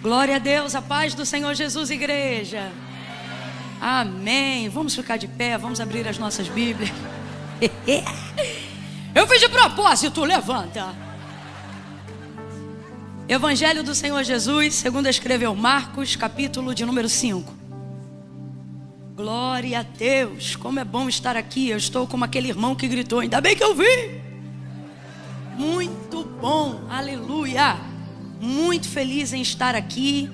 Glória a Deus, a paz do Senhor Jesus, igreja. Amém. Vamos ficar de pé, vamos abrir as nossas Bíblias. Eu fiz de propósito, levanta. Evangelho do Senhor Jesus, segundo escreveu Marcos, capítulo de número 5. Glória a Deus, como é bom estar aqui. Eu estou como aquele irmão que gritou, ainda bem que eu vi. Muito bom, aleluia. Muito feliz em estar aqui.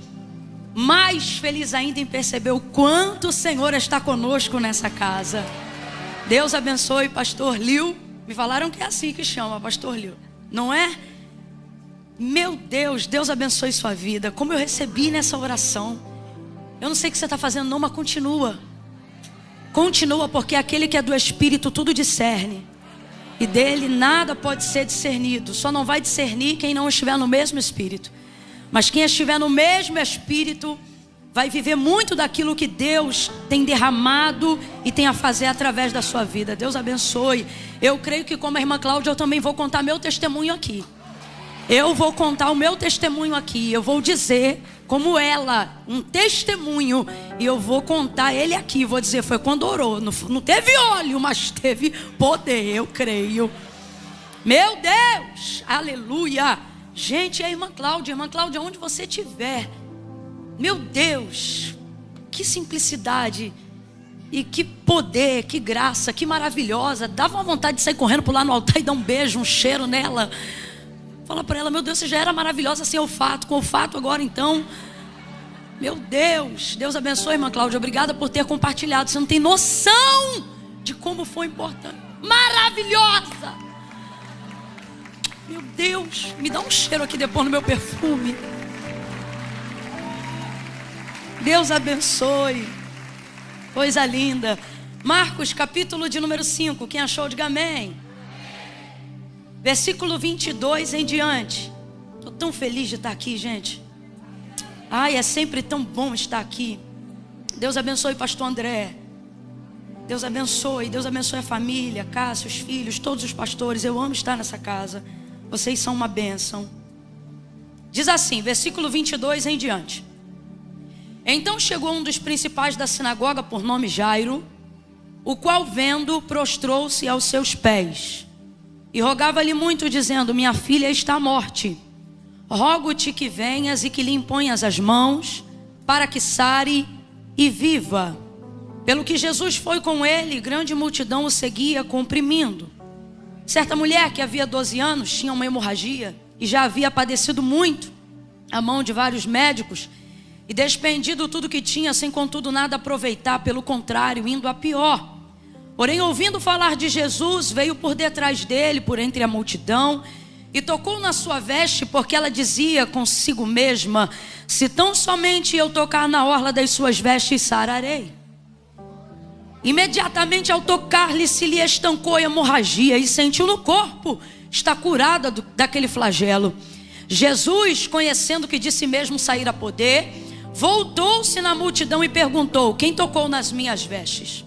Mais feliz ainda em perceber o quanto o Senhor está conosco nessa casa. Deus abençoe pastor Liu. Me falaram que é assim que chama, pastor Liu, não é? Meu Deus, Deus abençoe sua vida. Como eu recebi nessa oração. Eu não sei o que você está fazendo não, mas continua. Continua, porque aquele que é do Espírito tudo discerne. E dele nada pode ser discernido. Só não vai discernir quem não estiver no mesmo Espírito. Mas quem estiver no mesmo Espírito vai viver muito daquilo que Deus tem derramado e tem a fazer através da sua vida. Deus abençoe. Eu creio que como a irmã Cláudia eu também vou contar meu testemunho aqui. Eu vou contar o meu testemunho aqui. Eu vou dizer como ela, um testemunho. E eu vou contar ele aqui. Vou dizer, foi quando orou. Não teve óleo, mas teve poder, eu creio. Meu Deus, aleluia. Gente, a irmã Cláudia, onde você estiver. Meu Deus, que simplicidade. E que poder, que graça, que maravilhosa. Dava uma vontade de sair correndo, pular no altar e dar um beijo, um cheiro nela. Fala para ela, meu Deus, você já era maravilhosa sem olfato, com olfato agora então. Meu Deus, Deus abençoe, irmã Cláudia, obrigada por ter compartilhado. Você não tem noção de como foi importante. Maravilhosa. Meu Deus, me dá um cheiro aqui depois no meu perfume. Deus abençoe. Coisa linda. Marcos, capítulo de número 5, quem achou, diga amém. Versículo 22 em diante. Estou tão feliz de estar aqui, gente. Ai, é sempre tão bom estar aqui. Deus abençoe pastor André. Deus abençoe a família, Cássio, os filhos, todos os pastores. Eu amo estar nessa casa. Vocês são uma bênção. Diz assim, versículo 22 em diante. Então chegou um dos principais da sinagoga, por nome Jairo, o qual vendo, prostrou-se aos seus pés. E rogava-lhe muito, dizendo, minha filha está à morte. Rogo-te que venhas e que lhe imponhas as mãos, para que sare e viva. Pelo que Jesus foi com ele, grande multidão o seguia, comprimindo. Certa mulher que havia 12 anos, tinha uma hemorragia, e já havia padecido muito, à mão de vários médicos, e despendido tudo que tinha, sem contudo nada aproveitar, pelo contrário, indo a pior. Porém, ouvindo falar de Jesus, veio por detrás dele, por entre a multidão, e tocou na sua veste, porque ela dizia consigo mesma, se tão somente eu tocar na orla das suas vestes, sararei. Imediatamente ao tocar-lhe, se lhe estancou a hemorragia, e sentiu no corpo, está curada daquele flagelo. Jesus, conhecendo que de si mesmo saíra poder, voltou-se na multidão e perguntou, quem tocou nas minhas vestes?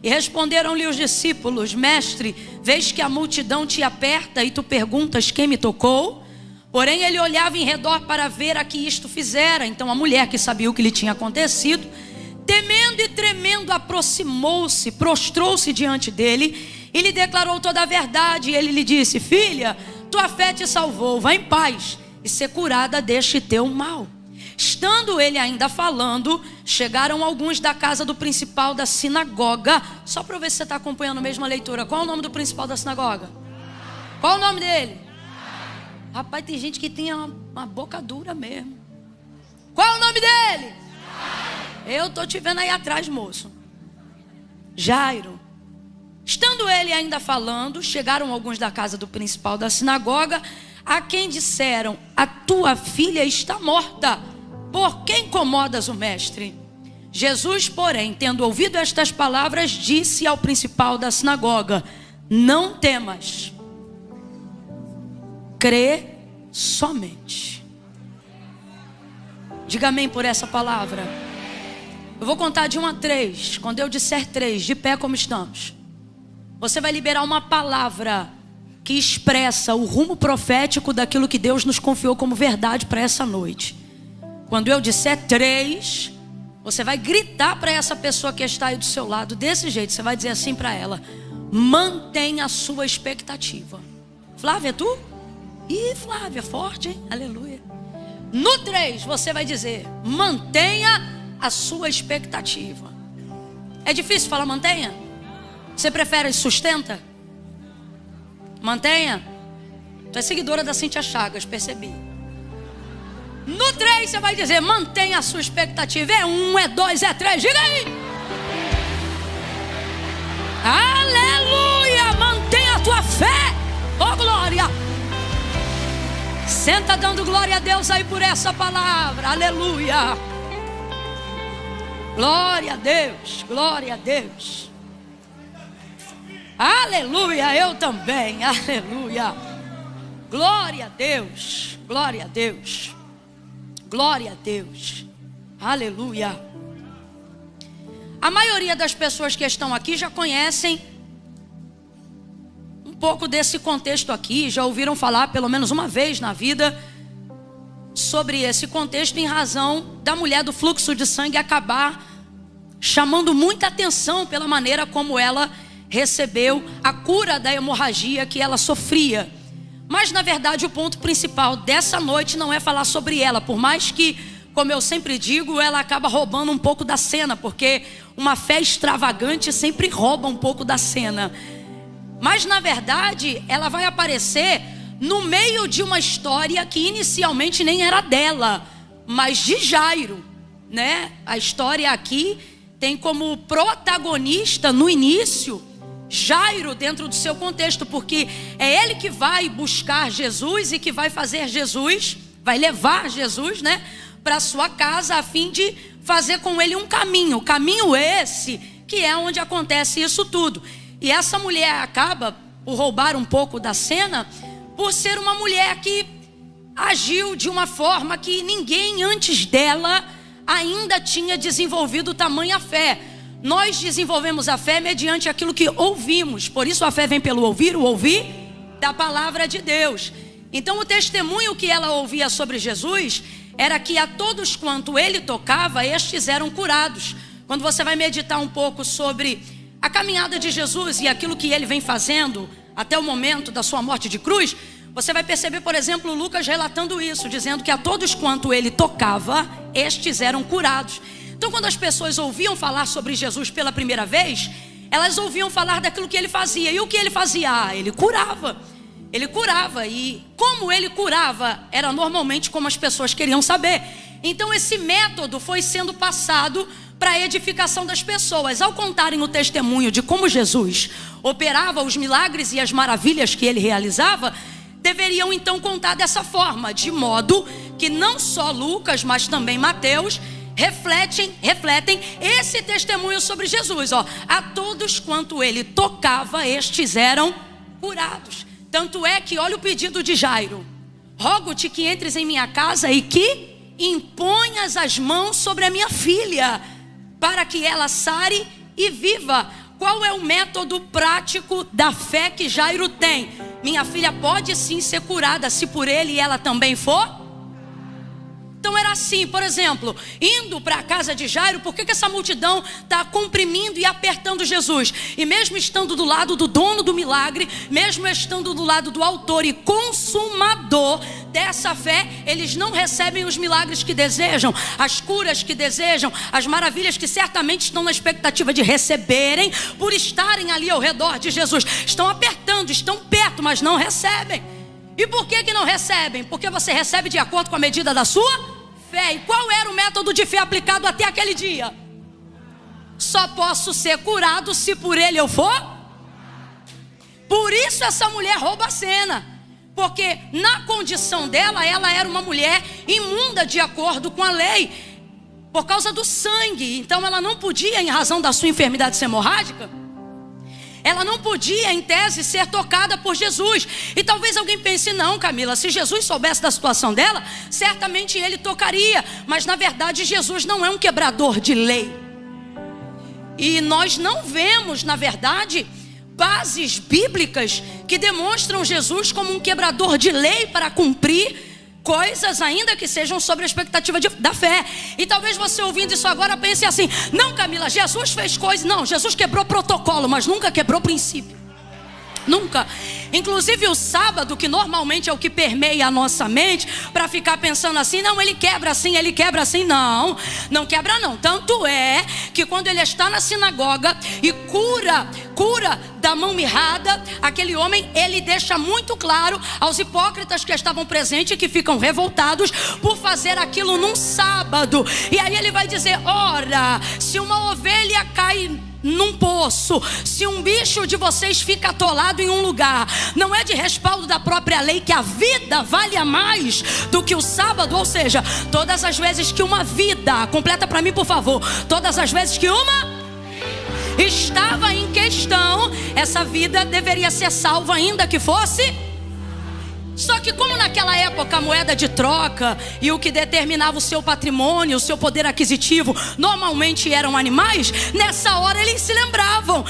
E responderam-lhe os discípulos, mestre, vês que a multidão te aperta e tu perguntas quem me tocou? Porém ele olhava em redor para ver a que isto fizera. Então a mulher, que sabia o que lhe tinha acontecido, temendo e tremendo, aproximou-se, prostrou-se diante dele e lhe declarou toda a verdade. E ele lhe disse, filha, tua fé te salvou, vá em paz e ser curada deste teu mal. Estando ele ainda falando, chegaram alguns da casa do principal da sinagoga. Só para ver se você está acompanhando a mesma leitura. Qual é o nome do principal da sinagoga? Qual é o nome dele? Rapaz, tem gente que tem uma boca dura mesmo. Qual é o nome dele? Eu estou te vendo aí atrás, moço. Jairo. Estando ele ainda falando, chegaram alguns da casa do principal da sinagoga, a quem disseram, a tua filha está morta. Por que incomodas o mestre? Jesus, porém, tendo ouvido estas palavras, disse ao principal da sinagoga, não temas, crê somente. Diga amém por essa palavra. Eu vou contar de 1 a 3. Quando eu disser 3, de pé como estamos, você vai liberar uma palavra que expressa o rumo profético daquilo que Deus nos confiou como verdade para essa noite. Quando eu disser 3, você vai gritar para essa pessoa que está aí do seu lado, desse jeito. Você vai dizer assim para ela: mantenha a sua expectativa. Flávia, é tu? Ih, Flávia, forte, hein? Aleluia. No 3, você vai dizer: mantenha a sua expectativa. É difícil falar mantenha? Você prefere sustenta? Mantenha. Tu é seguidora da Cíntia Chagas, percebi. No 3 você vai dizer: mantenha a sua expectativa. É 1, é 2, é 3, diga aí. Aleluia, mantenha a tua fé. Oh glória. Senta dando glória a Deus aí por essa palavra. Aleluia. Glória a Deus, glória a Deus. Aleluia, eu também, aleluia. Glória a Deus, glória a Deus. Glória a Deus, aleluia. A maioria das pessoas que estão aqui já conhecem um pouco desse contexto aqui. Já ouviram falar pelo menos uma vez na vida sobre esse contexto, em razão da mulher do fluxo de sangue acabar chamando muita atenção pela maneira como ela recebeu a cura da hemorragia que ela sofria. Mas na verdade o ponto principal dessa noite não é falar sobre ela, por mais que, como eu sempre digo, ela acaba roubando um pouco da cena, porque uma fé extravagante sempre rouba um pouco da cena. Mas na verdade ela vai aparecer no meio de uma história que inicialmente nem era dela, mas de Jairo, né? A história aqui tem como protagonista no início Jairo, dentro do seu contexto, porque é ele que vai buscar Jesus e que vai fazer Jesus, vai levar Jesus, né, para a sua casa, a fim de fazer com ele um caminho esse que é onde acontece isso tudo. E essa mulher acaba por roubar um pouco da cena, por ser uma mulher que agiu de uma forma que ninguém antes dela ainda tinha desenvolvido tamanha fé. Nós desenvolvemos a fé mediante aquilo que ouvimos. Por isso a fé vem pelo ouvir, o ouvir da palavra de Deus. Então o testemunho que ela ouvia sobre Jesus era que a todos quanto ele tocava, estes eram curados. Quando você vai meditar um pouco sobre a caminhada de Jesus e aquilo que ele vem fazendo até o momento da sua morte de cruz, você vai perceber, por exemplo, Lucas relatando isso, dizendo que a todos quanto ele tocava, estes eram curados. Então quando as pessoas ouviam falar sobre Jesus pela primeira vez, elas ouviam falar daquilo que ele fazia. E o que ele fazia? Ele curava. Ele curava. E como ele curava, era normalmente como as pessoas queriam saber. Então esse método foi sendo passado para a edificação das pessoas. Ao contarem o testemunho de como Jesus operava os milagres e as maravilhas que ele realizava, deveriam então contar dessa forma, de modo que não só Lucas, mas também Mateus refletem esse testemunho sobre Jesus. A todos quanto ele tocava, estes eram curados. Tanto é que olha o pedido de Jairo: rogo-te que entres em minha casa e que imponhas as mãos sobre a minha filha, para que ela sare e viva. Qual é o método prático da fé que Jairo tem? Minha filha pode sim ser curada, se por ele ela também for. Então era assim, por exemplo, indo para a casa de Jairo, por que essa multidão está comprimindo e apertando Jesus? E mesmo estando do lado do dono do milagre, mesmo estando do lado do autor e consumador dessa fé, eles não recebem os milagres que desejam, as curas que desejam, as maravilhas que certamente estão na expectativa de receberem, por estarem ali ao redor de Jesus. Estão apertando, estão perto, mas não recebem. E por que não recebem? Porque você recebe de acordo com a medida da sua fé. E qual era o método de fé aplicado até aquele dia? Só posso ser curado se por ele eu for. Por isso essa mulher rouba a cena, porque na condição dela, ela era uma mulher imunda de acordo com a lei, por causa do sangue. Então ela não podia, em razão da sua enfermidade hemorrágica, ela não podia, em tese, ser tocada por Jesus. E talvez alguém pense: não, Camila, se Jesus soubesse da situação dela, certamente ele tocaria. Mas na verdade Jesus não é um quebrador de lei. E nós não vemos, na verdade, bases bíblicas que demonstram Jesus como um quebrador de lei para cumprir coisas ainda que sejam sobre a expectativa da fé. E talvez você ouvindo isso agora pense assim: não, Camila, Jesus fez coisas. Não, Jesus quebrou protocolo, mas nunca quebrou princípio. Nunca. Inclusive o sábado, que normalmente é o que permeia a nossa mente, para ficar pensando assim: não, ele quebra assim, ele quebra assim. Não, não quebra não. Tanto é que quando ele está na sinagoga e cura da mão mirrada aquele homem, ele deixa muito claro aos hipócritas que estavam presentes, que ficam revoltados por fazer aquilo num sábado. E aí ele vai dizer: ora, se uma ovelha cai num poço, se um bicho de vocês fica atolado em um lugar, não é de respaldo da própria lei que a vida valha mais do que o sábado? Ou seja, todas as vezes que uma vida, completa para mim por favor, todas as vezes que uma estava em questão, essa vida deveria ser salva, ainda que fosse. Só que como naquela época a moeda de troca e o que determinava o seu patrimônio, o seu poder aquisitivo, normalmente eram animais, nessa hora eles se lembravam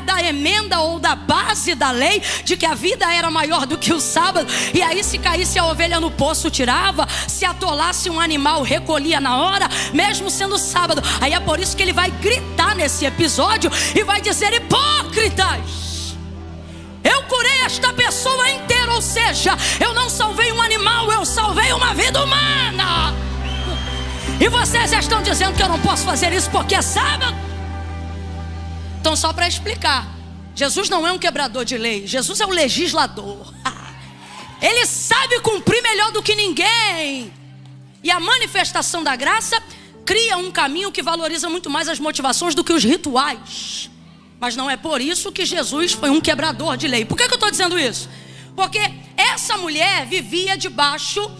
da emenda ou da base da lei, de que a vida era maior do que o sábado. E aí se caísse a ovelha no poço, tirava, se atolasse um animal, recolhia na hora, mesmo sendo sábado. Aí é por isso que ele vai gritar nesse episódio e vai dizer: hipócritas, eu curei esta pessoa inteira. Ou seja, eu não salvei um animal, eu salvei uma vida humana. E vocês já estão dizendo que eu não posso fazer isso porque é sábado? Então, só para explicar, Jesus não é um quebrador de lei, Jesus é um legislador. Ele sabe cumprir melhor do que ninguém. E a manifestação da graça cria um caminho que valoriza muito mais as motivações do que os rituais. Mas não é por isso que Jesus foi um quebrador de lei. Por que eu estou dizendo isso? Porque essa mulher vivia debaixo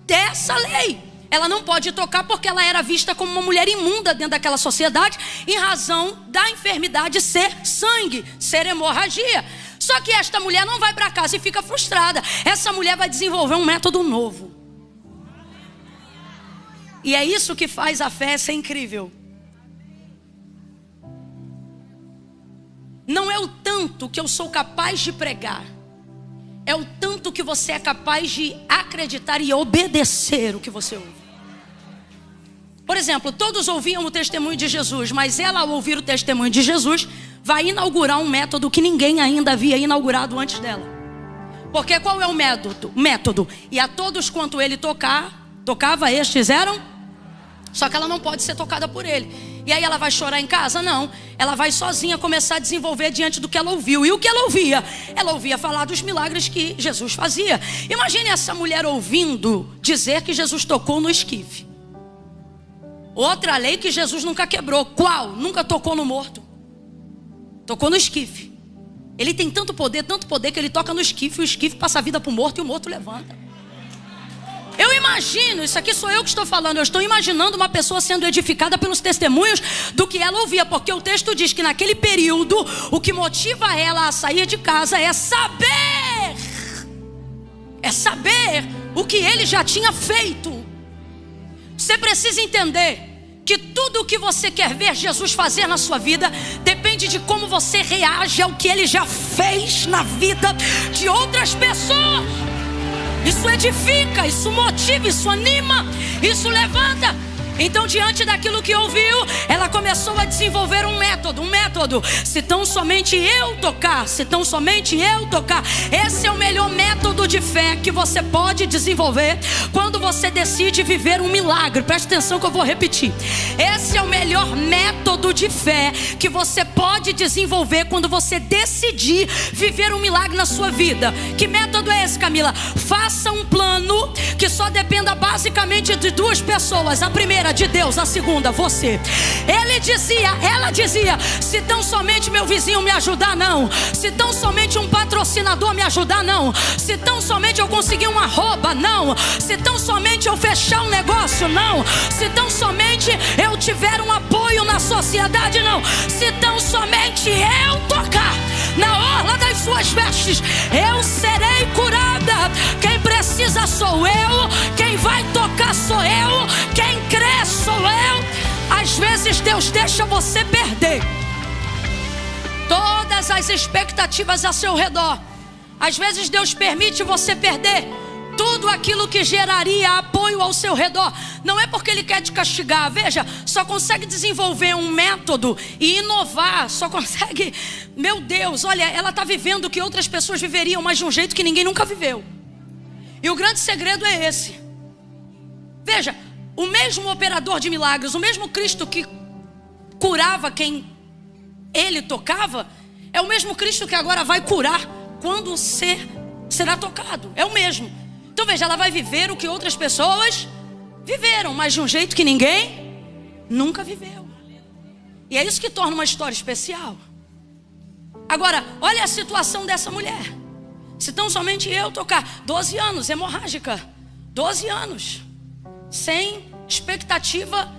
dessa lei. Ela não pode tocar porque ela era vista como uma mulher imunda dentro daquela sociedade, em razão da enfermidade ser sangue, ser hemorragia. Só que esta mulher não vai para casa e fica frustrada. Essa mulher vai desenvolver um método novo. E é isso que faz a fé ser incrível. Não é o tanto que eu sou capaz de pregar, é o tanto que você é capaz de acreditar e obedecer o que você ouve. Por exemplo, todos ouviam o testemunho de Jesus, mas ela, ao ouvir o testemunho de Jesus, vai inaugurar um método que ninguém ainda havia inaugurado antes dela. Porque qual é o método? E a todos quanto ele tocava, estes eram. Só que ela não pode ser tocada por ele. E aí ela vai chorar em casa? Não. Ela vai sozinha começar a desenvolver diante do que ela ouviu. E o que ela ouvia? Ela ouvia falar dos milagres que Jesus fazia. Imagine essa mulher ouvindo dizer que Jesus tocou no esquife. Outra lei que Jesus nunca quebrou. Qual? Nunca tocou no morto. Tocou no esquife. Ele tem tanto poder que ele toca no esquife. O esquife passa a vida para o morto e o morto levanta. Eu imagino, isso aqui sou eu que estou falando, eu estou imaginando uma pessoa sendo edificada pelos testemunhos do que ela ouvia, porque o texto diz que naquele período, o que motiva ela a sair de casa é saber o que ele já tinha feito. Você precisa entender que tudo o que você quer ver Jesus fazer na sua vida depende de como você reage ao que ele já fez na vida de outras pessoas. Isso edifica, isso motiva, isso anima, isso levanta. Então, diante daquilo que ouviu, ela começou a desenvolver um método. Se tão somente eu tocar, esse é o melhor método de fé que você pode desenvolver quando você decide viver um milagre. Preste atenção que eu vou repetir. Esse é o melhor método de fé que você pode desenvolver quando você decidir viver um milagre na sua vida. Que método é esse, Camila? Faça um plano que só dependa basicamente de duas pessoas. A primeira, de Deus, a segunda, você. Ela dizia: se tão somente meu vizinho me ajudar, não. Se tão somente um patrocinador me ajudar, não. Se tão somente eu conseguir um arroba, não. Se tão somente eu fechar um negócio, não. Se tão somente eu tiver um apoio na sociedade, não. Se tão somente eu tocar na orla das suas vestes, eu serei curada. Quem precisa sou eu, quem vai tocar sou eu, quem crê sou eu. Às vezes Deus deixa você perder todas as expectativas a seu redor. Às vezes Deus permite você perder tudo aquilo que geraria apoio ao seu redor. Não é porque ele quer te castigar. Veja, só consegue desenvolver um método e inovar, só consegue... Meu Deus, olha, ela está vivendo o que outras pessoas viveriam, mas de um jeito que ninguém nunca viveu. E o grande segredo é esse. Veja, o mesmo operador de milagres, o mesmo Cristo que curava quem ele tocava, é o mesmo Cristo que agora vai curar quando será tocado. É o mesmo. Então veja, ela vai viver o que outras pessoas viveram, mas de um jeito que ninguém nunca viveu. E é isso que torna uma história especial. Agora, olha a situação dessa mulher. Se tão somente eu tocar, 12 anos, hemorrágica, 12 anos, sem expectativa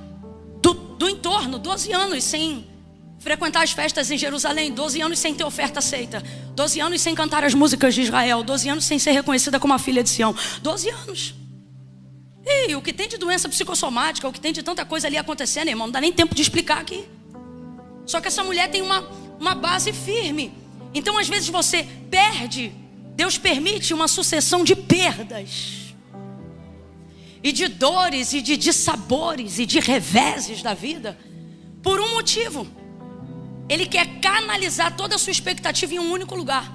do entorno, 12 anos sem frequentar as festas em Jerusalém, 12 anos sem ter oferta aceita, 12 anos sem cantar as músicas de Israel, 12 anos sem ser reconhecida como a filha de Sião, 12 anos. E o que tem de doença psicossomática, o que tem de tanta coisa ali acontecendo, irmão, não dá nem tempo de explicar aqui. Só que essa mulher tem uma base firme. Então às vezes você perde, Deus permite uma sucessão de perdas, e de dores, e de dissabores, e de reveses da vida, por um motivo. Ele quer canalizar toda a sua expectativa em um único lugar.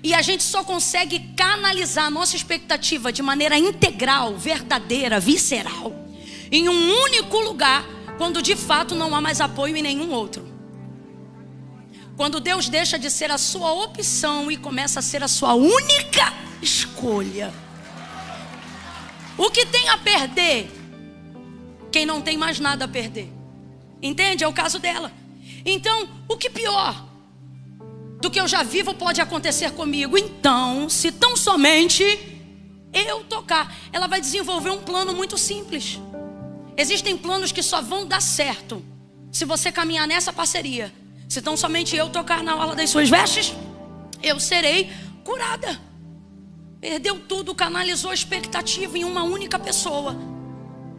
E a gente só consegue canalizar a nossa expectativa de maneira integral, verdadeira, visceral, em um único lugar, quando de fato não há mais apoio em nenhum outro. Quando Deus deixa de ser a sua opção e começa a ser a sua única escolha. O que tem a perder? Quem não tem mais nada a perder. Entende? É o caso dela. Então, o que pior do que eu já vivo pode acontecer comigo? Então, se tão somente eu tocar, ela vai desenvolver um plano muito simples. Existem planos que só vão dar certo se você caminhar nessa parceria. Se tão somente eu tocar na orla das suas vestes, eu serei curada. Perdeu tudo, canalizou a expectativa em uma única pessoa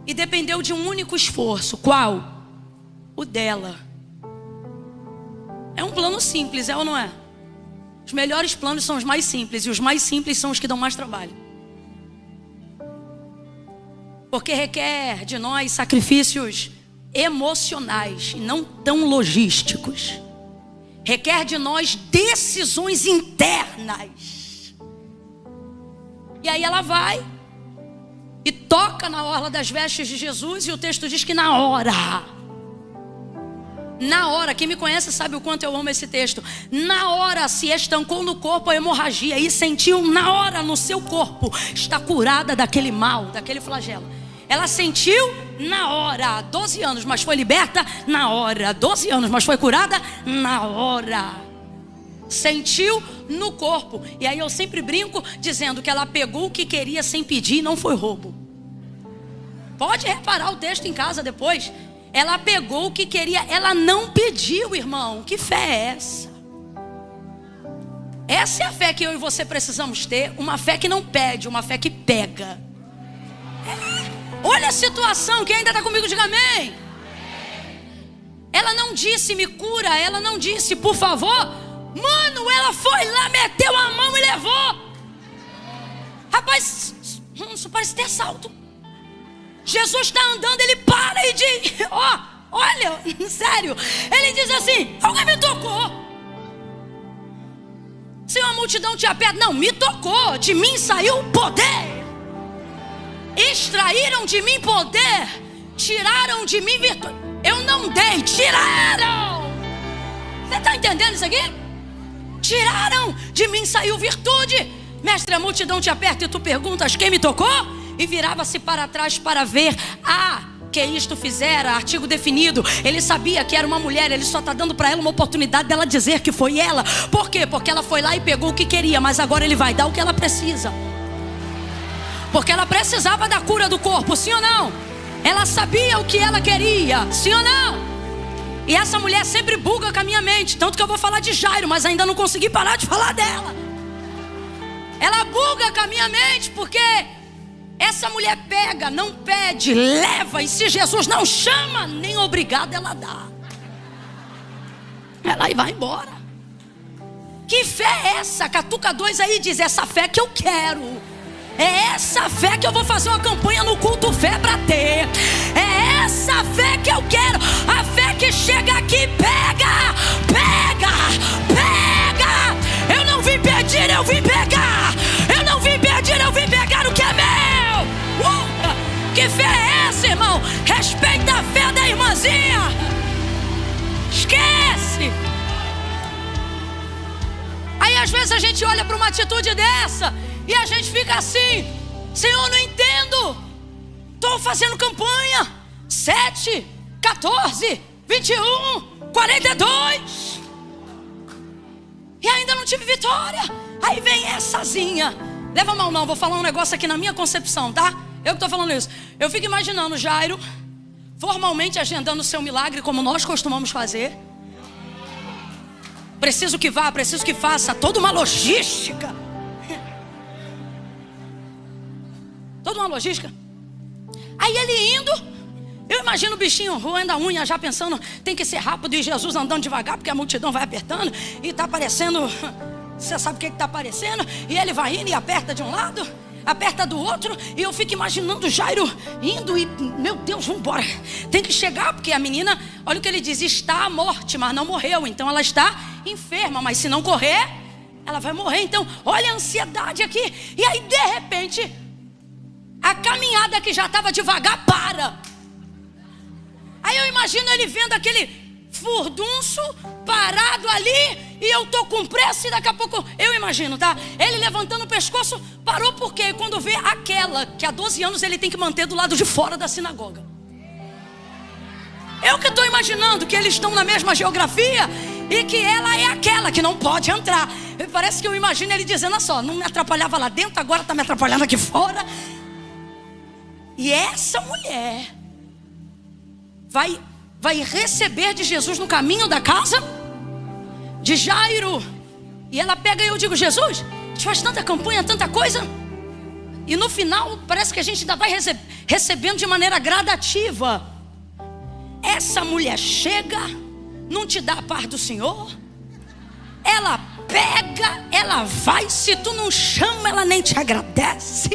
e dependeu de um único esforço. Qual? O dela. É um plano simples, é ou não é? Os melhores planos são os mais simples, e os mais simples são os que dão mais trabalho. Porque requer de nós sacrifícios emocionais e não tão logísticos. Requer de nós decisões internas. E aí ela vai e toca na orla das vestes de Jesus, e o texto diz que na hora, quem me conhece sabe o quanto eu amo esse texto. Na hora se estancou no corpo a hemorragia e sentiu na hora no seu corpo, está curada daquele mal, daquele flagelo. Ela sentiu na hora, 12 anos, mas foi liberta na hora. 12 anos, mas foi curada na hora. Sentiu no corpo. E aí eu sempre brinco dizendo que ela pegou o que queria sem pedir e não foi roubo. Pode reparar o texto em casa depois. Ela pegou o que queria, ela não pediu, irmão. Que fé é essa? Essa é a fé que eu e você precisamos ter. Uma fé que não pede, uma fé que pega. Olha a situação, quem ainda está comigo, diga amém. Ela não disse me cura, ela não disse por favor. Mano, ela foi lá, meteu a mão e levou. Rapaz, isso parece ter assalto. Jesus está andando, ele para e diz, olha, sério, ele diz assim, alguém me tocou. Se uma multidão te aperta, não, me tocou, de mim saiu poder. Extraíram de mim poder, tiraram de mim virtude. Eu não dei, tiraram. Você está entendendo isso aqui? Tiraram de mim, saiu virtude. Mestre, a multidão te aperta e tu perguntas quem me tocou? E virava-se para trás para ver. Que isto fizera, artigo definido. Ele sabia que era uma mulher, ele só está dando para ela uma oportunidade dela dizer que foi ela. Por quê? Porque ela foi lá e pegou o que queria, mas agora ele vai dar o que ela precisa. Porque ela precisava da cura do corpo, sim ou não? Ela sabia o que ela queria, sim ou não? E essa mulher sempre buga com a minha mente. Tanto que eu vou falar de Jairo, mas ainda não consegui parar de falar dela. Ela buga com a minha mente, porque essa mulher pega, não pede, leva. E se Jesus não chama, nem obrigado ela dá. Ela vai embora. Que fé é essa? Catuca 2 aí diz, essa fé que eu quero. É essa fé que eu vou fazer uma campanha no culto fé para ter. É essa fé que eu quero. A fé que chega aqui, pega, pega, pega. Eu não vim pedir, eu vim pegar. Eu não vim pedir, eu vim pegar o que é meu. Que fé é essa, irmão? Respeita a fé da irmãzinha. Esquece. Aí às vezes a gente olha para uma atitude dessa e a gente fica assim: Senhor, não entendo. Estou fazendo campanha 7, 14, 21, 42 e ainda não tive vitória. Aí vemessazinha. Leva mal não, vou falar um negócio aqui na minha concepção, tá? Eu que estou falando isso. Eu fico imaginando Jairo formalmente agendando o seu milagre, como nós costumamos fazer. Preciso que vá, preciso que faça. Toda uma logística. Toda uma logística. Aí ele indo, eu imagino o bichinho roendo a unha, já pensando, tem que ser rápido, e Jesus andando devagar, porque a multidão vai apertando, e está aparecendo, você sabe o que está aparecendo, e ele vai indo e aperta de um lado, aperta do outro, e eu fico imaginando Jairo indo e, meu Deus, vamos embora, tem que chegar, porque a menina, olha o que ele diz, está à morte, mas não morreu, então ela está enferma, mas se não correr, ela vai morrer. Então olha a ansiedade aqui. E aí de repente a caminhada que já estava devagar para. Aí eu imagino ele vendo aquele furdunço parado ali, e eu tô com pressa, e daqui a pouco, eu imagino, tá? Ele levantando o pescoço, parou porque quando vê aquela que há 12 anos ele tem que manter do lado de fora da sinagoga. Eu que estou imaginando que eles estão na mesma geografia e que ela é aquela que não pode entrar. Parece que eu imagino ele dizendo: olha só, não me atrapalhava lá dentro, agora está me atrapalhando aqui fora. E essa mulher vai receber de Jesus no caminho da casa de Jairo. E ela pega e eu digo: Jesus, a gente faz tanta campanha, tanta coisa, e no final parece que a gente ainda vai recebendo de maneira gradativa. Essa mulher chega, não te dá a paz do Senhor, ela pega, ela vai, se tu não chama, ela nem te agradece.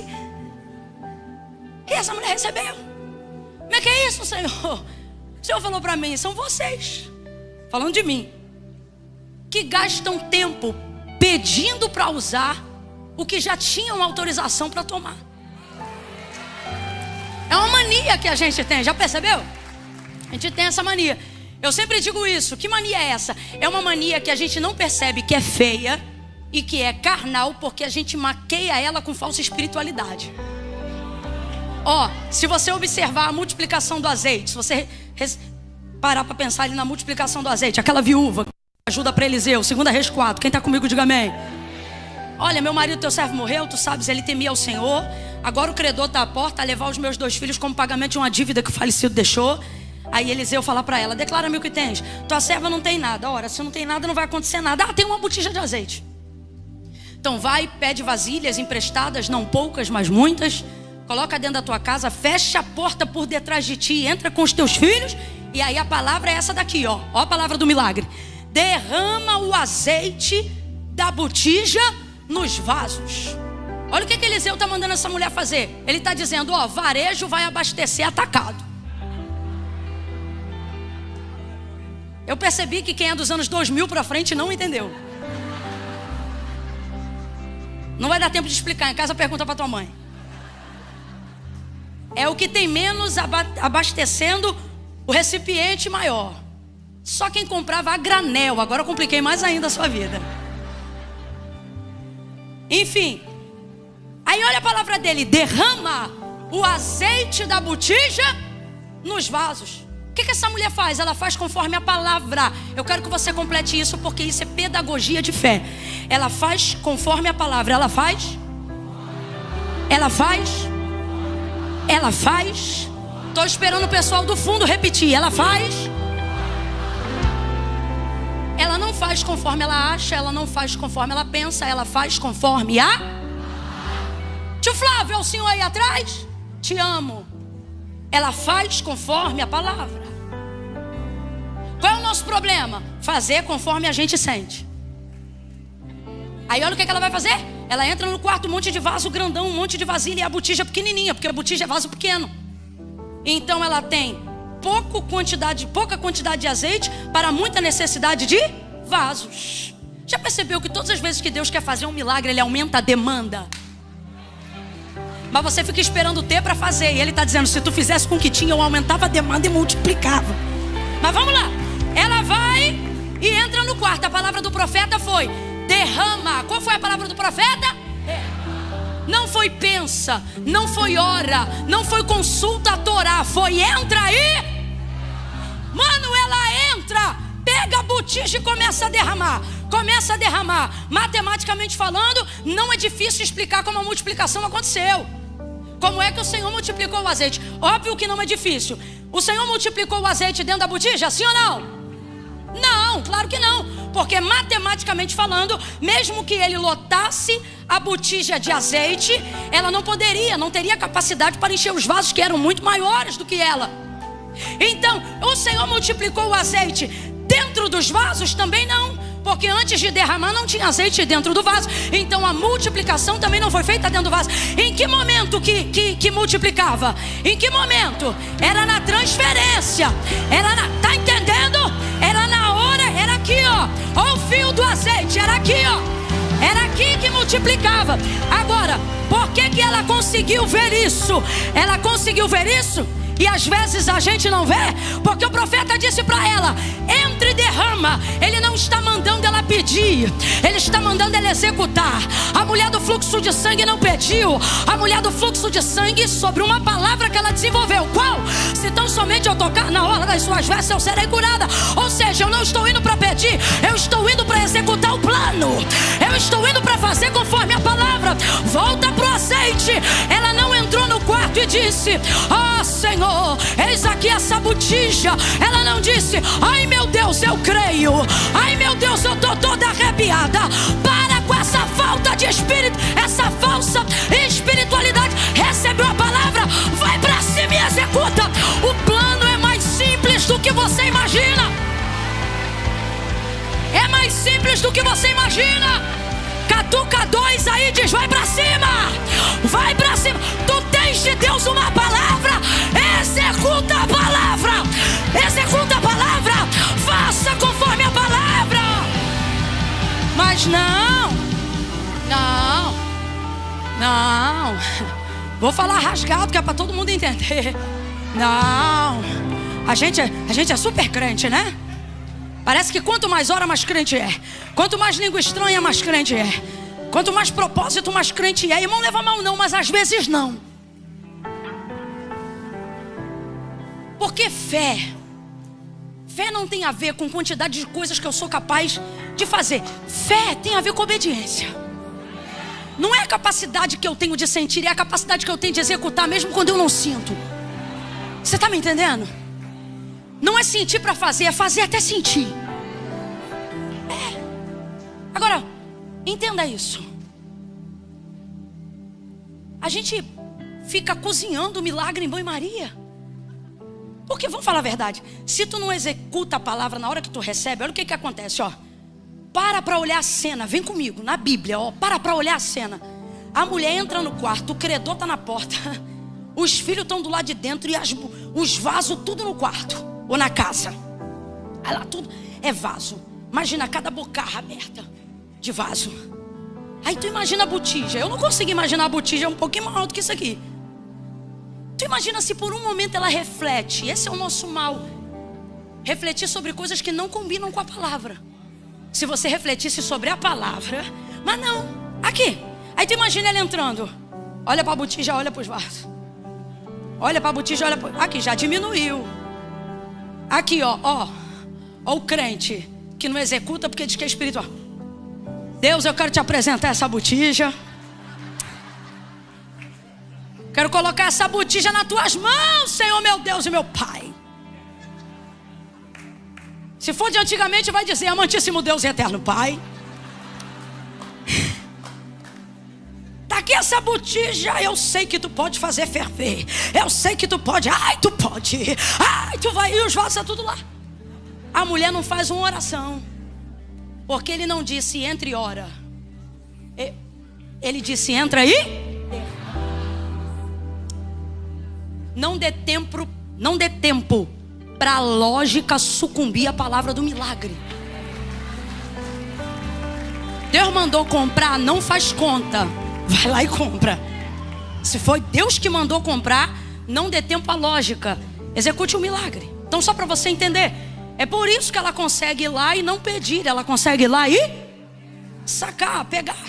E essa mulher recebeu. Como é que é isso, Senhor? O Senhor falou para mim: são vocês, falando de mim, que gastam tempo pedindo para usar o que já tinham autorização para tomar. É uma mania que a gente tem, já percebeu? A gente tem essa mania. Eu sempre digo isso. Que mania é essa? É uma mania que a gente não percebe que é feia e que é carnal, porque a gente maqueia ela com falsa espiritualidade. Ó, se você observar a multiplicação do azeite, se você parar para pensar ali na multiplicação do azeite, aquela viúva que ajuda para Eliseu, 2 Reis 4, quem está comigo diga amém. Olha, meu marido, teu servo morreu, tu sabes, ele temia ao Senhor, agora o credor está à porta a levar os meus 2 filhos como pagamento de uma dívida que o falecido deixou. Aí Eliseu fala para ela: declara-me o que tens. Tua serva não tem nada. Ora, se não tem nada, não vai acontecer nada. Ah, tem uma botija de azeite. Então vai, pede vasilhas emprestadas, não poucas, mas muitas. Coloca dentro da tua casa, fecha a porta por detrás de ti, entra com os teus filhos. E aí a palavra é essa daqui, ó. Ó a palavra do milagre. Derrama o azeite da botija nos vasos. Olha o que Eliseu está mandando essa mulher fazer. Ele está dizendo: ó, varejo vai abastecer atacado. Eu percebi que quem é dos anos 2000 para frente não entendeu. Não vai dar tempo de explicar. Em casa pergunta para tua mãe. É o que tem menos abastecendo o recipiente maior. Só quem comprava a granel. Agora eu compliquei mais ainda a sua vida. Enfim. Aí olha a palavra dele: derrama o azeite da botija nos vasos. O que essa mulher faz? Ela faz conforme a palavra. Eu quero que você complete isso, porque isso é pedagogia de fé. Ela faz conforme a palavra. Ela faz. Ela faz. Ela faz. Estou esperando o pessoal do fundo repetir. Ela faz. Ela não faz conforme ela acha. Ela não faz conforme ela pensa. Ela faz conforme a... Tio Flávio, é o senhor aí atrás? Te amo. Ela faz conforme a palavra. Qual é o nosso problema? Fazer conforme a gente sente. Aí olha o que ela vai fazer. Ela entra no quarto, um monte de vaso grandão, um monte de vasilha, e a botija pequenininha, porque a botija é vaso pequeno. Então ela tem pouca quantidade de azeite para muita necessidade de vasos. Já percebeu que todas as vezes que Deus quer fazer um milagre, Ele aumenta a demanda? Mas você fica esperando ter para fazer. E Ele está dizendo, se tu fizesse com o que tinha, eu aumentava a demanda e multiplicava. Mas vamos lá. Ela vai e entra no quarto. A palavra do profeta foi derrama. Qual foi a palavra do profeta? Não foi pensa, não foi ora, não foi consulta a Torá. Foi entra aí. Mano, ela entra, pega a botija e começa a derramar. Começa a derramar. Matematicamente falando, não é difícil explicar como a multiplicação aconteceu. Como é que o Senhor multiplicou o azeite? Óbvio que não é difícil. O Senhor multiplicou o azeite dentro da botija, sim ou não? Não, claro que não. Porque matematicamente falando, mesmo que ele lotasse a botija de azeite, ela não teria capacidade para encher os vasos que eram muito maiores do que ela. Então, o Senhor multiplicou o azeite dentro dos vasos? Também não. Porque antes de derramar não tinha azeite dentro do vaso. Então a multiplicação também não foi feita dentro do vaso. Em que momento que multiplicava? Em que momento? Era na transferência. Tá entendendo? Era na hora, era aqui, ó. Ó o fio do azeite, era aqui, ó. Era aqui que multiplicava. Agora, por que ela conseguiu ver isso? Ela conseguiu ver isso? E às vezes a gente não vê, porque o profeta disse para ela, entre e derrama. Ele não está mandando ela pedir, ele está mandando ela executar. A mulher do fluxo de sangue não pediu. A mulher do fluxo de sangue, sobre uma palavra que ela desenvolveu. Qual? Se tão somente eu tocar na orla das suas vestes, eu serei curada. Ou seja, eu não estou indo para pedir, eu estou indo para executar o plano. Eu estou indo para fazer conforme a palavra. Volta para o azeite. Ela não entrou no quarto e disse, ah, Senhor, eis aqui essa botija. Ela não disse, ai meu Deus, eu creio. Ai meu Deus, eu estou toda arrepiada. Para com essa falta de espírito, essa falsa espiritualidade. Recebeu a palavra, vai para cima e executa. O plano é mais simples do que você imagina. É mais simples do que você imagina. Catuca 2 aí e diz, vai pra cima. Vai pra cima. Tu tens de Deus uma palavra. Executa a palavra. Executa a palavra. Faça conforme a palavra. Mas não. Vou falar rasgado que é pra todo mundo entender. Não. A gente é super crente, né? Parece que quanto mais ora, mais crente é. Quanto mais língua estranha, mais crente é. Quanto mais propósito, mais crente é. Irmão, leva mal não, mas às vezes não. Porque fé não tem a ver com quantidade de coisas que eu sou capaz de fazer. Fé tem a ver com obediência. Não é a capacidade que eu tenho de sentir, é a capacidade que eu tenho de executar mesmo quando eu não sinto. Você está me entendendo? Não é sentir para fazer, é fazer até sentir. Agora, entenda isso. A gente fica cozinhando o milagre em banho-maria. Porque, vamos falar a verdade, se tu não executa a palavra na hora que tu recebe, olha o que acontece, ó. Para olhar a cena, vem comigo, na Bíblia, ó. Para olhar a cena. A mulher entra no quarto, o credor está na porta. Os filhos estão do lado de dentro e os vasos tudo no quarto. Ou na casa. Aí lá tudo é vaso. Imagina cada bocarra aberta de vaso. Aí tu imagina a botija. Eu não consigo imaginar a botija, é um pouquinho maior do que isso aqui. Tu imagina se por um momento ela reflete. Esse é o nosso mal. Refletir sobre coisas que não combinam com a palavra. Se você refletisse sobre a palavra. Mas não, aqui. Aí tu imagina ela entrando. Olha para a botija, olha para os vasos. Olha para a botija, olha para... Aqui, já diminuiu. Aqui, ó o crente que não executa porque diz que é espiritual. Deus, eu quero te apresentar essa botija. Quero colocar essa botija nas tuas mãos, Senhor, meu Deus e meu Pai. Se for de antigamente, vai dizer, amantíssimo Deus e eterno Pai. Daqui essa botija, eu sei que tu pode fazer ferver. Eu sei que tu pode. Ai, tu pode. Ai, tu vai. E os vasos estão tudo lá. A mulher não faz uma oração. Porque ele não disse entre ora. Ele disse: entra aí. Não dê tempo para a lógica sucumbir à palavra do milagre. Deus mandou comprar, não faz conta. Vai lá e compra. Se foi Deus que mandou comprar, não dê tempo à lógica. Execute o milagre. Então, só para você entender, é por isso que ela consegue ir lá e não pedir. Ela consegue ir lá e sacar, pegar.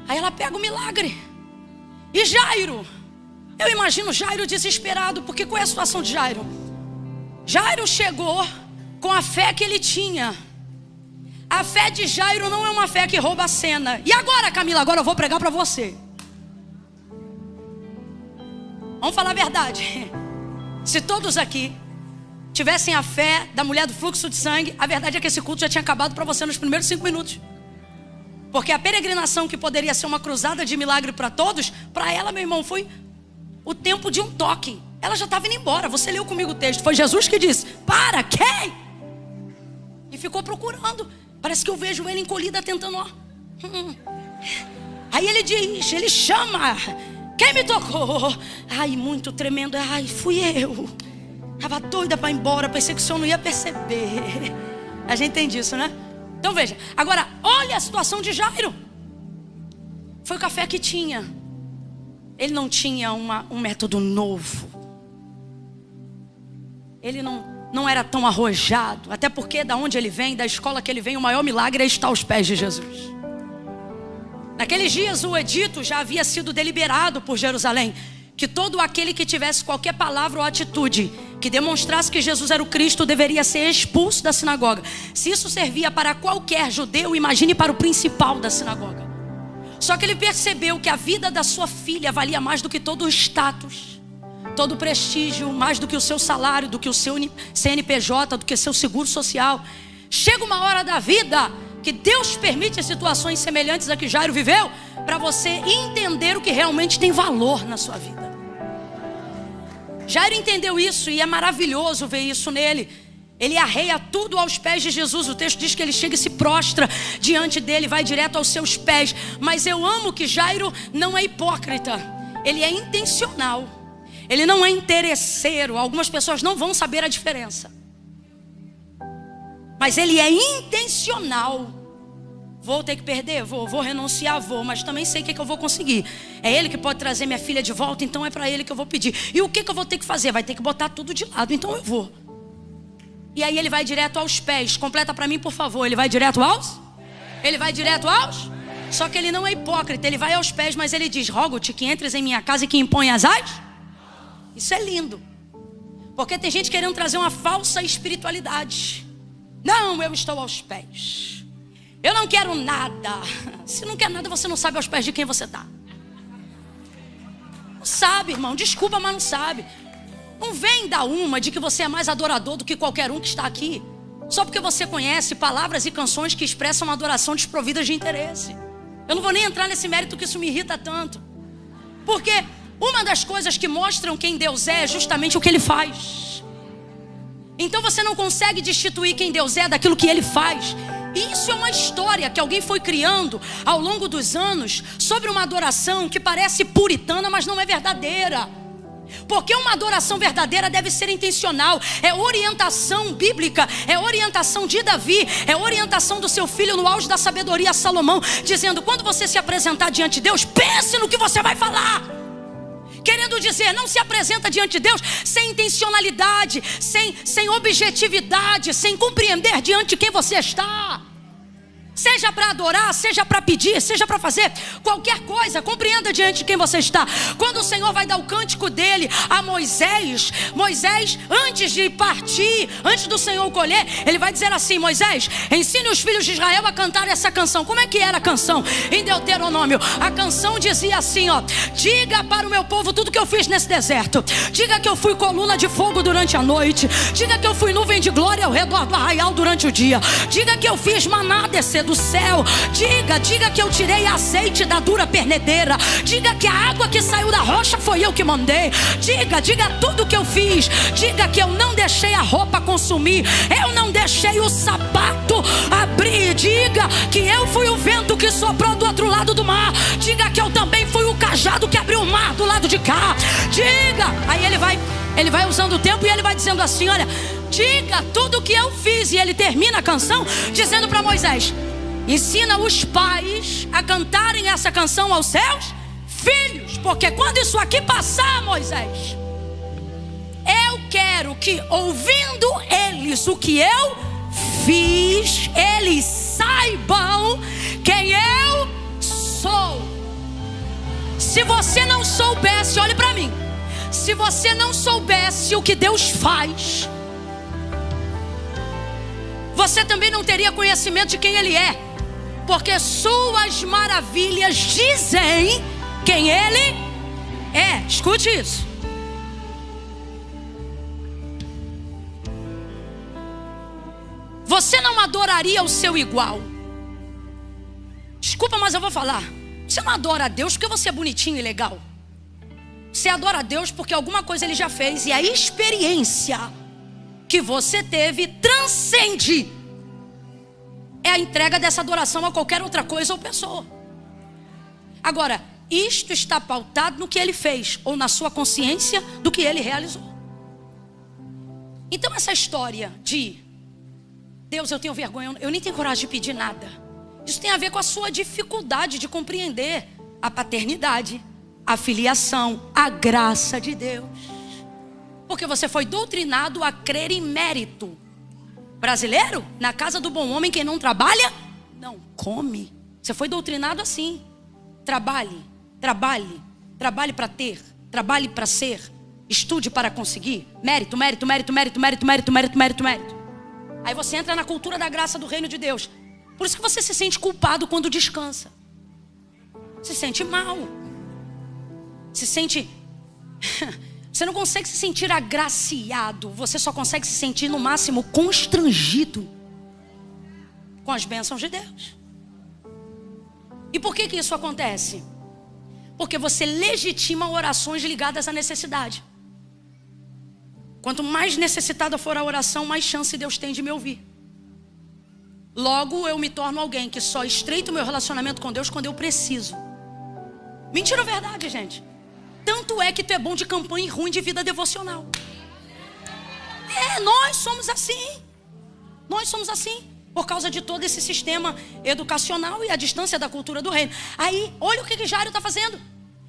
Aí ela pega o milagre. E Jairo, eu imagino Jairo desesperado, porque qual é a situação de Jairo? Jairo chegou com a fé que ele tinha. A fé de Jairo não é uma fé que rouba a cena. E agora, Camila, agora eu vou pregar para você. Vamos falar a verdade. Se todos aqui tivessem a fé da mulher do fluxo de sangue, a verdade é que esse culto já tinha acabado para você nos primeiros 5 minutos. Porque a peregrinação, que poderia ser uma cruzada de milagre para todos, para ela, meu irmão, foi o tempo de um toque. Ela já estava indo embora. Você leu comigo o texto. Foi Jesus que disse: para, quem? E ficou procurando. Parece que eu vejo ele encolhida tentando, ó. Aí ele diz, ele chama: quem me tocou? Ai, muito tremendo. Ai, fui eu. Estava doida para ir embora. Pensei que o senhor não ia perceber. A gente tem disso, né? Então veja. Agora, olha a situação de Jairo. Foi o café que tinha. Ele não tinha um método novo. Ele não era tão arrojado. Até porque da onde ele vem, da escola que ele vem, o maior milagre é estar aos pés de Jesus. Naqueles dias o edito já havia sido deliberado por Jerusalém, que todo aquele que tivesse qualquer palavra ou atitude que demonstrasse que Jesus era o Cristo deveria ser expulso da sinagoga. Se isso servia para qualquer judeu, imagine para o principal da sinagoga. Só que ele percebeu que a vida da sua filha valia mais do que todo o status, todo o prestígio, mais do que o seu salário, do que o seu CNPJ, do que seu seguro social. Chega uma hora da vida que Deus permite situações semelhantes a que Jairo viveu, para você entender o que realmente tem valor na sua vida. Jairo entendeu isso e é maravilhoso ver isso nele. Ele arreia tudo aos pés de Jesus. O texto diz que ele chega e se prostra diante dele, vai direto aos seus pés. Mas eu amo que Jairo não é hipócrita. Ele é intencional. Ele não é interesseiro. Algumas pessoas não vão saber a diferença. Mas ele é intencional. Vou ter que perder? Vou renunciar? Vou. Mas também sei o que eu vou conseguir. É ele que pode trazer minha filha de volta, então é para ele que eu vou pedir. E o que eu vou ter que fazer? Vai ter que botar tudo de lado, então eu vou. E aí ele vai direto aos pés. Completa para mim, por favor. Ele vai direto aos? Ele vai direto aos? Só que ele não é hipócrita. Ele vai aos pés, mas ele diz: rogo-te que entres em minha casa e que imponhas as? Isso é lindo. Porque tem gente querendo trazer uma falsa espiritualidade. Não, eu estou aos pés. Eu não quero nada. Se não quer nada, você não sabe aos pés de quem você está. Não sabe, irmão. Desculpa, mas não sabe. Não vem dar uma de que você é mais adorador do que qualquer um que está aqui, só porque você conhece palavras e canções que expressam uma adoração desprovidas de interesse. Eu não vou nem entrar nesse mérito, que isso me irrita tanto. Porque uma das coisas que mostram quem Deus é justamente o que Ele faz. Então você não consegue destituir quem Deus é daquilo que Ele faz. E isso é uma história que alguém foi criando ao longo dos anos sobre uma adoração que parece puritana, mas não é verdadeira. Porque uma adoração verdadeira deve ser intencional. É orientação bíblica, é orientação de Davi, é orientação do seu filho no auge da sabedoria, Salomão, dizendo: quando você se apresentar diante de Deus, pense no que você vai falar. Querendo dizer, não se apresenta diante de Deus sem intencionalidade, sem objetividade, sem compreender diante de quem você está. Seja para adorar, seja para pedir, seja para fazer qualquer coisa, compreenda diante de quem você está. Quando o Senhor vai dar o cântico dele a Moisés, antes de partir, antes do Senhor o colher, ele vai dizer assim: Moisés, ensine os filhos de Israel a cantar essa canção. Como é que era a canção? Em Deuteronômio, a canção dizia assim, ó: diga para o meu povo tudo que eu fiz nesse deserto. Diga que eu fui coluna de fogo durante a noite. Diga que eu fui nuvem de glória ao redor do arraial durante o dia. Diga que eu fiz maná descer do céu. Diga que eu tirei azeite da dura pernedeira. Diga que a água que saiu da rocha foi eu que mandei. Diga tudo que eu fiz. Diga que eu não deixei a roupa consumir. Eu não deixei o sapato abrir. Diga que eu fui o vento que soprou do outro lado do mar. Diga que eu também fui o cajado que abriu o mar do lado de cá. Diga. Aí ele vai usando o tempo e ele vai dizendo assim, olha, diga tudo o que eu fiz. E ele termina a canção dizendo para Moisés, ensina os pais a cantarem essa canção aos seus filhos, porque quando isso aqui passar, Moisés, eu quero que, ouvindo eles o que eu fiz, eles saibam quem eu sou. Se você não soubesse, olhe para mim, se você não soubesse o que Deus faz, você também não teria conhecimento de quem Ele é, porque suas maravilhas dizem quem Ele é. Escute isso. Você não adoraria o seu igual. Desculpa, mas eu vou falar. Você não adora a Deus porque você é bonitinho e legal. Você adora a Deus porque alguma coisa Ele já fez, e a experiência que você teve transcende. É a entrega dessa adoração a qualquer outra coisa ou pessoa. Agora, isto está pautado no que Ele fez, ou na sua consciência do que Ele realizou. Então essa história de Deus, eu tenho vergonha, eu nem tenho coragem de pedir nada, isso tem a ver com a sua dificuldade de compreender a paternidade, a filiação, a graça de Deus. Porque você foi doutrinado a crer em mérito. Brasileiro, na casa do bom homem, quem não trabalha, não come. Você foi doutrinado assim. Trabalhe, trabalhe, trabalhe para ter, trabalhe para ser, estude para conseguir. Mérito, mérito, mérito, mérito, mérito, mérito, mérito, mérito, mérito. Aí você entra na cultura da graça do reino de Deus. Por isso que você se sente culpado quando descansa. Se sente mal. Se sente... Você não consegue se sentir agraciado. Você só consegue se sentir no máximo constrangido com as bênçãos de Deus. E por que isso acontece? Porque você legitima orações ligadas à necessidade. Quanto mais necessitada for a oração, mais chance Deus tem de me ouvir. Logo eu me torno alguém que só estreita o meu relacionamento com Deus quando eu preciso. Mentira ou verdade, gente? Tanto é que tu é bom de campanha e ruim de vida devocional. Nós somos assim. Nós somos assim. Por causa de todo esse sistema educacional e a distância da cultura do reino. Aí, olha o que Jairo está fazendo.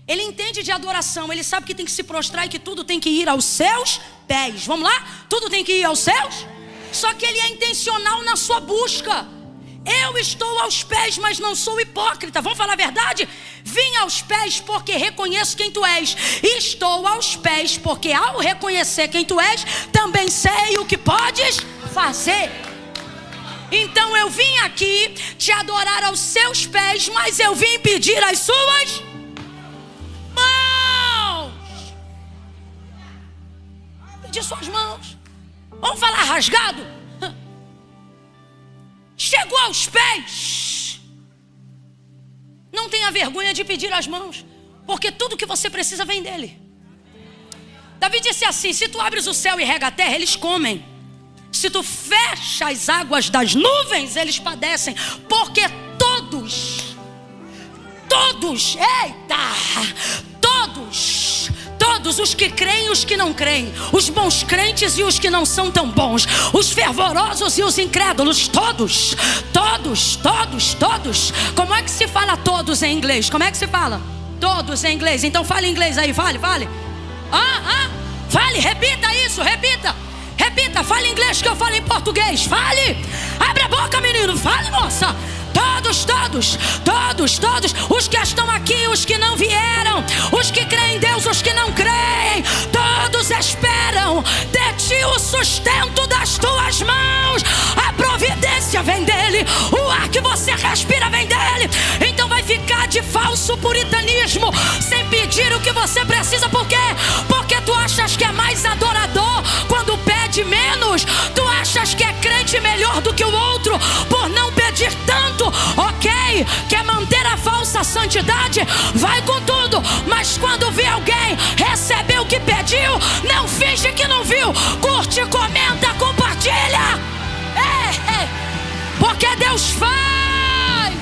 Ele entende de adoração. Ele sabe que tem que se prostrar e que tudo tem que ir aos seus pés. Vamos lá? Tudo tem que ir aos seus? Só que ele é intencional na sua busca. Eu estou aos pés, mas não sou hipócrita. Vamos falar a verdade? Vim aos pés porque reconheço quem tu és. Estou aos pés porque ao reconhecer quem tu és, também sei o que podes fazer. Então eu vim aqui te adorar aos seus pés, mas eu vim pedir as suas mãos. Pedir suas mãos. Vamos falar rasgado? Chegou aos pés. Não tenha vergonha de pedir as mãos, porque tudo que você precisa vem dele. Davi disse assim: se tu abres o céu e rega a terra, eles comem. Se tu fecha as águas das nuvens, eles padecem. Porque todos, todos os que creem e os que não creem, os bons crentes e os que não são tão bons, os fervorosos e os incrédulos, todos. Como é que se fala todos em inglês? Como é que se fala? Todos em inglês. Então fale inglês aí, fale. Fale, repita isso, repita, fale inglês que eu falo em português. Fale, abre a boca, menino, fale, moça. Todos, os que estão aqui, os que não vieram, os que creem em Deus, os que não creem, todos esperam de ti o sustento das tuas mãos. A providência vem dele, o ar que você respira vem dele. Então vai ficar de falso puritanismo, sem pedir o que você precisa. Por quê? Porque tu achas que é mais adorador quando pede menos. Tu achas que é crente melhor do que o outro por não pedir tanto. Ok, quer manter a falsa santidade? Vai com tudo. Mas quando vê alguém receber o que pediu, não finge que não viu. Curte, comenta, compartilha. porque Deus faz.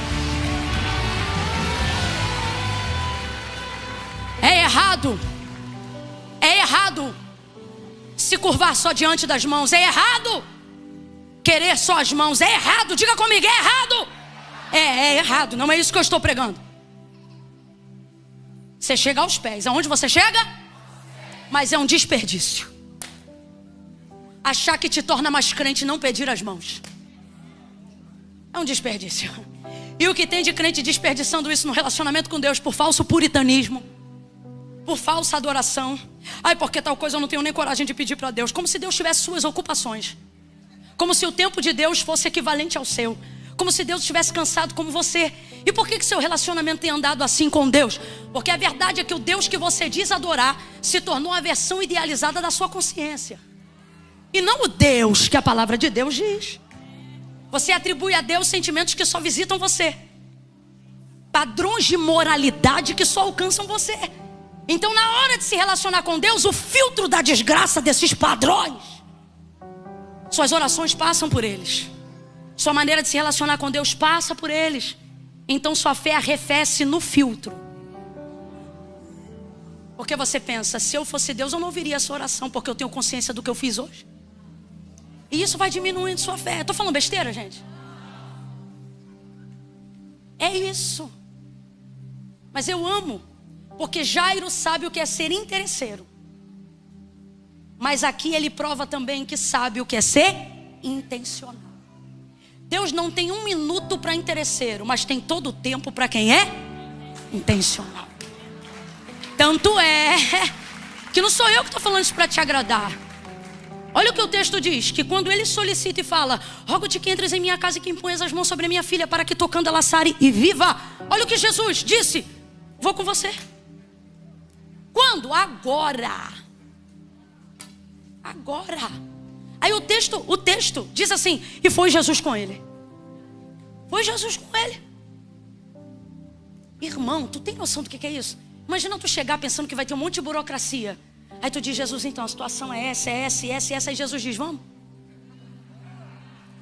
É errado se curvar só diante das mãos. É errado querer só as mãos. É errado, diga comigo, é errado. É errado, não é isso que eu estou pregando. Você chega aos pés, aonde você chega? Mas é um desperdício achar que te torna mais crente não pedir as mãos. É um desperdício. E o que tem de crente desperdiçando isso no relacionamento com Deus por falso puritanismo, por falsa adoração. Ai, porque tal coisa eu não tenho nem coragem de pedir para Deus. Como se Deus tivesse suas ocupações. Como se o tempo de Deus fosse equivalente ao seu. Como se Deus estivesse cansado como você. E por que seu relacionamento tem andado assim com Deus? Porque a verdade é que o Deus que você diz adorar se tornou a versão idealizada da sua consciência. E não o Deus que a palavra de Deus diz. Você atribui a Deus sentimentos que só visitam você. Padrões de moralidade que só alcançam você. Então, na hora de se relacionar com Deus, o filtro da desgraça desses padrões, suas orações passam por eles. Sua maneira de se relacionar com Deus passa por eles. Então sua fé arrefece no filtro. Porque você pensa, se eu fosse Deus eu não ouviria essa oração, porque eu tenho consciência do que eu fiz hoje. E isso vai diminuindo sua fé. Estou falando besteira, gente? É isso. Mas eu amo, porque Jairo sabe o que é ser interesseiro. Mas aqui ele prova também que sabe o que é ser intencional. Deus não tem um minuto para interesseiro, mas tem todo o tempo para quem é intencional. Tanto é que não sou eu que estou falando isso para te agradar. Olha o que o texto diz, que quando ele solicita e fala: rogo-te que entres em minha casa e que imponhas as mãos sobre a minha filha, para que tocando ela sare e viva. Olha o que Jesus disse: vou com você. Quando? Agora. Aí o texto diz assim: e foi Jesus com ele. Foi Jesus com ele. Irmão, tu tem noção do que é isso? Imagina tu chegar pensando que vai ter um monte de burocracia. Aí tu diz: Jesus, então a situação é essa. Aí Jesus diz: vamos.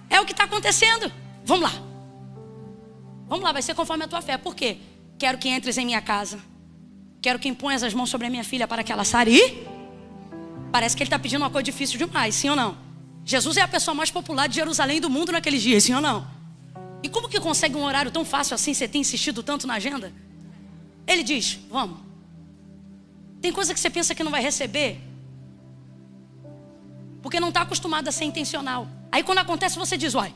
É o que está acontecendo. Vamos lá, vai ser conforme a tua fé. Por quê? Quero que entres em minha casa. Quero que imponhas as mãos sobre a minha filha para que ela sare e... Parece que ele está pedindo uma coisa difícil demais, sim ou não? Jesus é a pessoa mais popular de Jerusalém e do mundo naqueles dias, sim ou não? E como que consegue um horário tão fácil assim, você tem insistido tanto na agenda? Ele diz: vamos. Tem coisa que você pensa que não vai receber, porque não está acostumado a ser intencional. Aí quando acontece você diz: uai,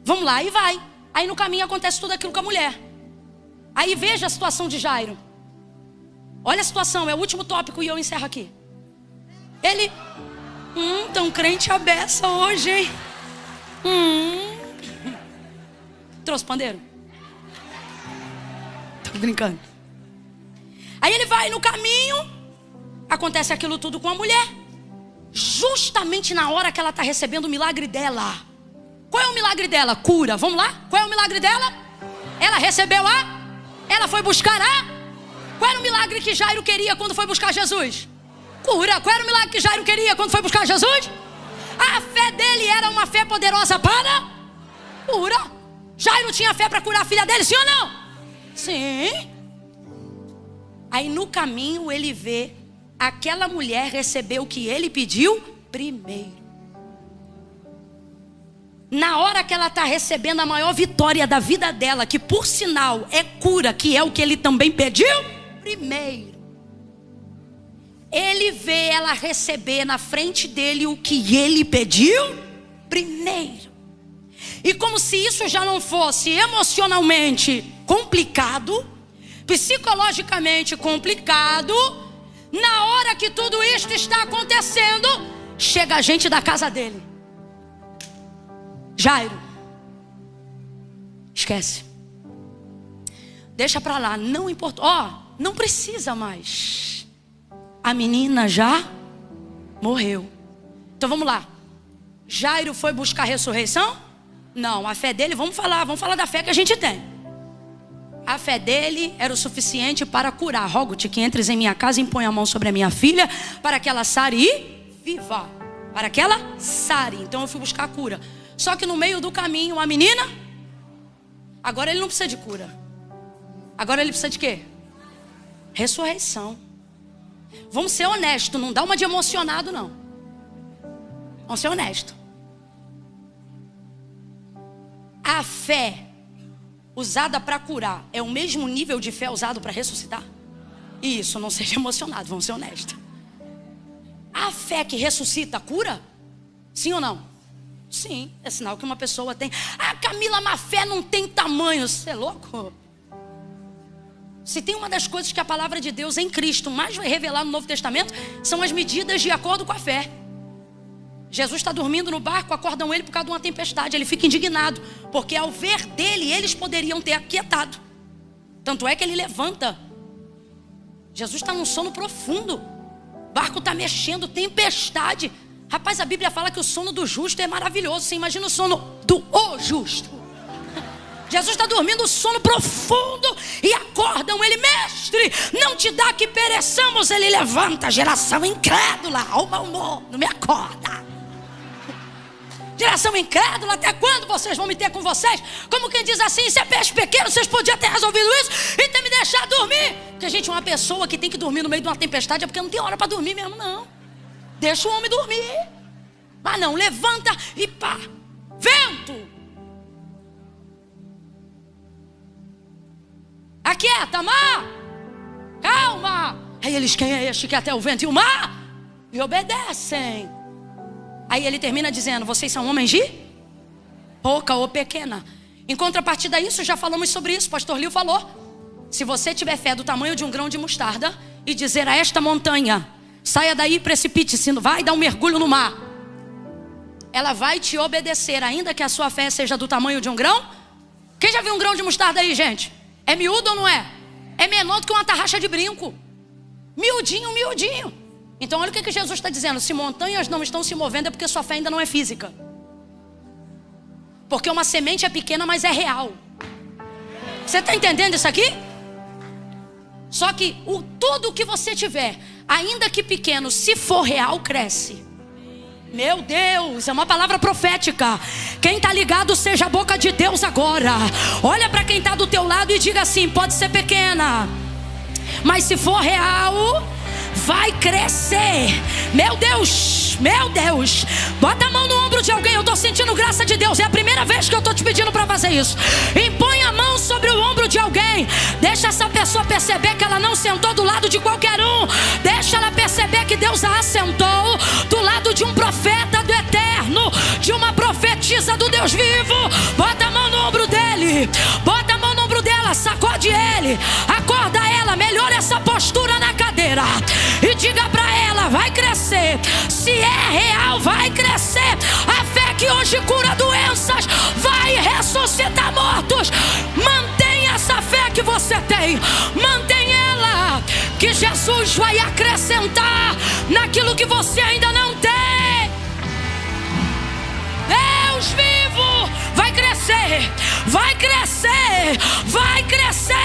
vamos lá, e vai. Aí no caminho acontece tudo aquilo com a mulher. Aí veja a situação de Jairo. Olha a situação, é o último tópico e eu encerro aqui. Ele, tão crente a beça hoje, hein? Trouxe pandeiro? Tô brincando. Aí ele vai no caminho, acontece aquilo tudo com a mulher. Justamente na hora que ela está recebendo o milagre dela. Qual é o milagre dela? Cura, vamos lá? Qual é o milagre dela? Ela recebeu ela foi buscar Qual era o milagre que Jairo queria quando foi buscar Jesus? Cura. Qual era o milagre que Jairo queria quando foi buscar Jesus? A fé dele era uma fé poderosa para cura. Jairo tinha fé para curar a filha dele, sim ou não? Sim. Aí no caminho ele vê aquela mulher receber o que ele pediu primeiro. Na hora que ela está recebendo a maior vitória da vida dela, que por sinal é cura, que é o que ele também pediu primeiro, ele vê ela receber na frente dele o que ele pediu primeiro. E como se isso já não fosse emocionalmente complicado, psicologicamente complicado, na hora que tudo isso está acontecendo, chega a gente da casa dele. Jairo, esquece, deixa pra lá, não importa, não precisa mais, a menina já morreu. Então vamos lá, Jairo foi buscar ressurreição? Não, a fé dele, vamos falar da fé que a gente tem. A fé dele era o suficiente para curar. Rogo-te que entres em minha casa e impõe a mão sobre a minha filha, para que ela sare e viva. para que ela sare. Então eu fui buscar a cura. Só que no meio do caminho, a menina, agora ele não precisa de cura. Agora ele precisa de quê? Ressurreição. Vamos ser honestos, não dá uma de emocionado não. Vamos ser honestos. A fé usada para curar é o mesmo nível de fé usado para ressuscitar? Isso, não seja emocionado, vamos ser honestos. A fé que ressuscita cura? Sim ou não? Sim, é sinal que uma pessoa tem. Ah, Camila, má fé não tem tamanho. Você é louco? Se tem uma das coisas que a palavra de Deus em Cristo mais vai revelar no Novo Testamento, são as medidas de acordo com a fé. Jesus está dormindo no barco, acordam ele por causa de uma tempestade. Ele fica indignado, porque ao ver dele, eles poderiam ter aquietado. Tanto é que ele levanta. Jesus está num sono profundo. O barco está mexendo, tempestade. Rapaz, a Bíblia fala que o sono do justo é maravilhoso. Você imagina o sono do justo. Jesus está dormindo, sono profundo, e acordam ele: mestre, não te dá que pereçamos. Ele levanta: geração incrédula, alma humor, não me acorda. Geração incrédula, até quando vocês vão me ter com vocês? Como quem diz assim: se é peixe pequeno, vocês podiam ter resolvido isso e ter me deixado dormir. Porque, gente, uma pessoa que tem que dormir no meio de uma tempestade é porque não tem hora para dormir mesmo, não. Deixa o homem dormir. Mas não, levanta e pá, vento, aquieta, mar, calma. Aí eles: quem é este que até o vento e o mar? E obedecem. Aí ele termina dizendo: vocês são homens de pouca ou pequena. Em contrapartida a isso, já falamos sobre isso, pastor Lio falou. Se você tiver fé do tamanho de um grão de mostarda e dizer a esta montanha: saia daí, precipite-se, vai dar um mergulho no mar, ela vai te obedecer, ainda que a sua fé seja do tamanho de um grão. Quem já viu um grão de mostarda aí, gente? É miúdo ou não é? É menor do que uma tarraxa de brinco. Miudinho, miudinho. Então olha o que Jesus está dizendo: se montanhas não estão se movendo é porque sua fé ainda não é física. Porque uma semente é pequena, mas é real. Você está entendendo isso aqui? Só que tudo que você tiver, ainda que pequeno, se for real, cresce. Meu Deus, é uma palavra profética. Quem está ligado, seja a boca de Deus agora. Olha para quem está do teu lado e diga assim: pode ser pequena, mas se for real, vai crescer. Meu Deus, meu Deus. Bota a mão no ombro de alguém. Eu estou sentindo graça de Deus. É a primeira vez que eu estou te pedindo para fazer isso. Impõe a mão sobre o ombro de alguém. Deixa essa pessoa perceber que ela não sentou do lado de qualquer um. Deixa ela perceber que Deus a assentou do lado de um profeta do eterno, de uma profetisa do Deus vivo. Bota a mão no ombro dele. Bota a mão no ombro dela. Sacode ele. Acorda ela. Melhora essa postura na cadeira. E diga pra ela: vai crescer. Se é real, vai crescer. A fé que hoje cura doenças vai ressuscitar mortos. Mantenha essa fé que você tem. Mantenha ela, que Jesus vai acrescentar naquilo que você ainda não tem. Deus vivo, vai crescer. Vai crescer. Vai crescer.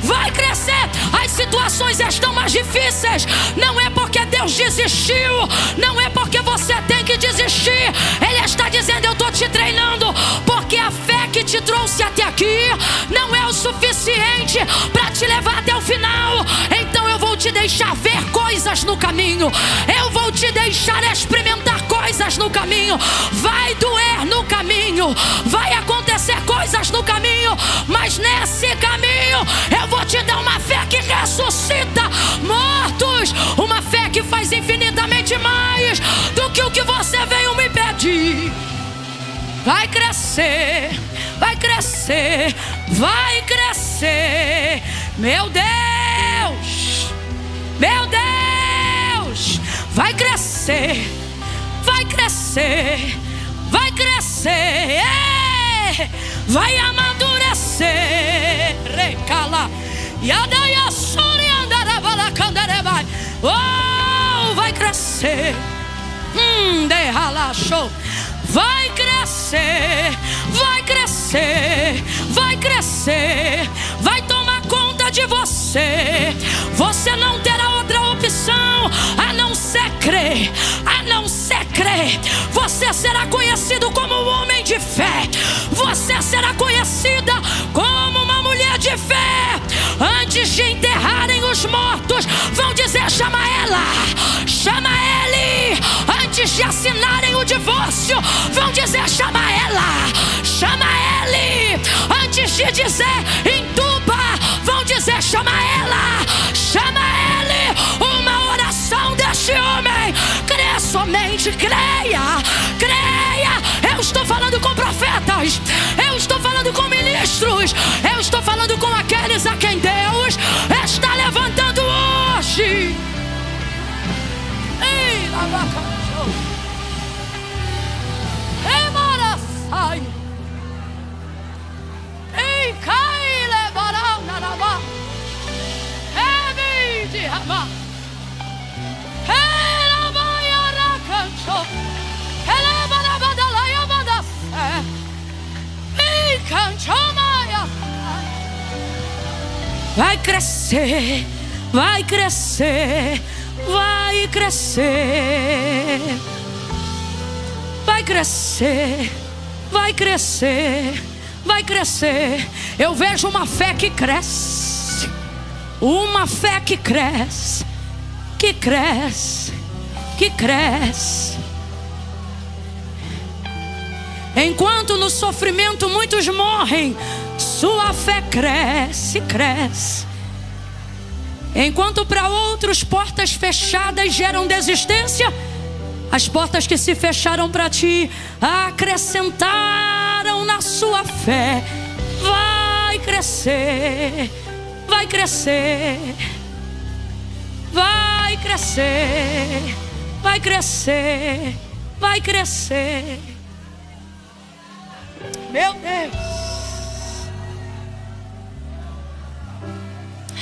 Vai crescer. As situações estão mais difíceis. Não é porque Deus desistiu. Não é porque você tem que desistir. Ele está dizendo: eu estou te treinando, porque a fé que te trouxe até aqui não é o suficiente para te levar até o final. Então eu vou te deixar ver coisas no caminho. Eu vou te deixar experimentar coisas no caminho. Vai doer no caminho. Vai acontecer coisas no caminho. Mas nesse caminho eu vou te dar uma fé que ressuscita mortos. Uma fé que faz infinitamente mais do que o que você veio me pedir. Vai crescer. Vai crescer. Vai crescer. Meu Deus. Meu Deus. Vai crescer. Vai crescer. Vai crescer. Vai amadurecer. Recala. Oh, vai crescer. Vai crescer. Vai crescer. Vai crescer. Vai tomar conta de você. Você não terá outra opção a não ser crer. A não ser crer. Você será conhecido como um homem de fé. Você será conhecida como uma mulher de fé. Antes de enterrarem os mortos, vão dizer: chama ela, chama ele. Antes de assinarem o divórcio, vão dizer: chama ela, chama ele. Antes de dizer entuba, vão dizer: chama ela, chama ele. Uma oração deste homem: crê somente, creia, creia. Eu estou falando com profetas, eu estou falando com ministros, eu estou falando com aqueles a quem Deus está levantando hoje. Ei, lavacacho, ei, maraçai, ei, cai, levará, narabá, ei, de ramá, ei, lavaiaracancho, ei, levarabadalaia, badacé, ei, canchomaia. Vai crescer, vai crescer, vai crescer, vai crescer, vai crescer, vai crescer. Eu vejo uma fé que cresce, uma fé que cresce, que cresce, que cresce. Enquanto no sofrimento muitos morrem, sua fé cresce, cresce. Enquanto para outros portas fechadas geram desistência, as portas que se fecharam para ti acrescentaram na sua fé. Vai crescer, vai crescer, vai crescer, vai crescer, vai crescer. Meu Deus.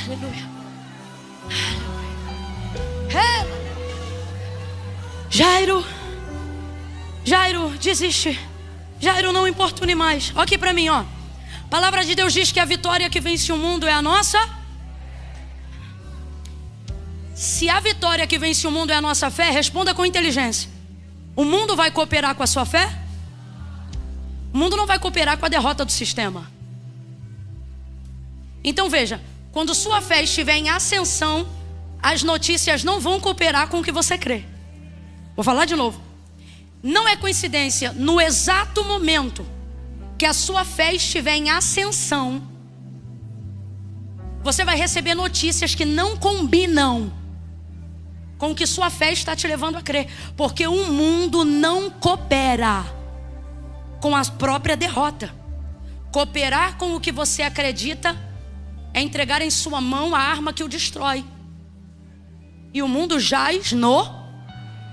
Aleluia. Aleluia. Jairo, desiste. Jairo, não importune mais. Olha aqui para mim, ó. A palavra de Deus diz que a vitória que vence o mundo é a nossa. Se a vitória que vence o mundo é a nossa fé, responda com inteligência. O mundo vai cooperar com a sua fé? O mundo não vai cooperar com a derrota do sistema. Então veja, quando sua fé estiver em ascensão, as notícias não vão cooperar com o que você crê. Vou falar de novo. Não é coincidência, no exato momento que a sua fé estiver em ascensão, você vai receber notícias que não combinam com o que sua fé está te levando a crer. Porque o mundo não coopera com a própria derrota. Cooperar com o que você acredita é entregar em sua mão a arma que o destrói. E o mundo jaz no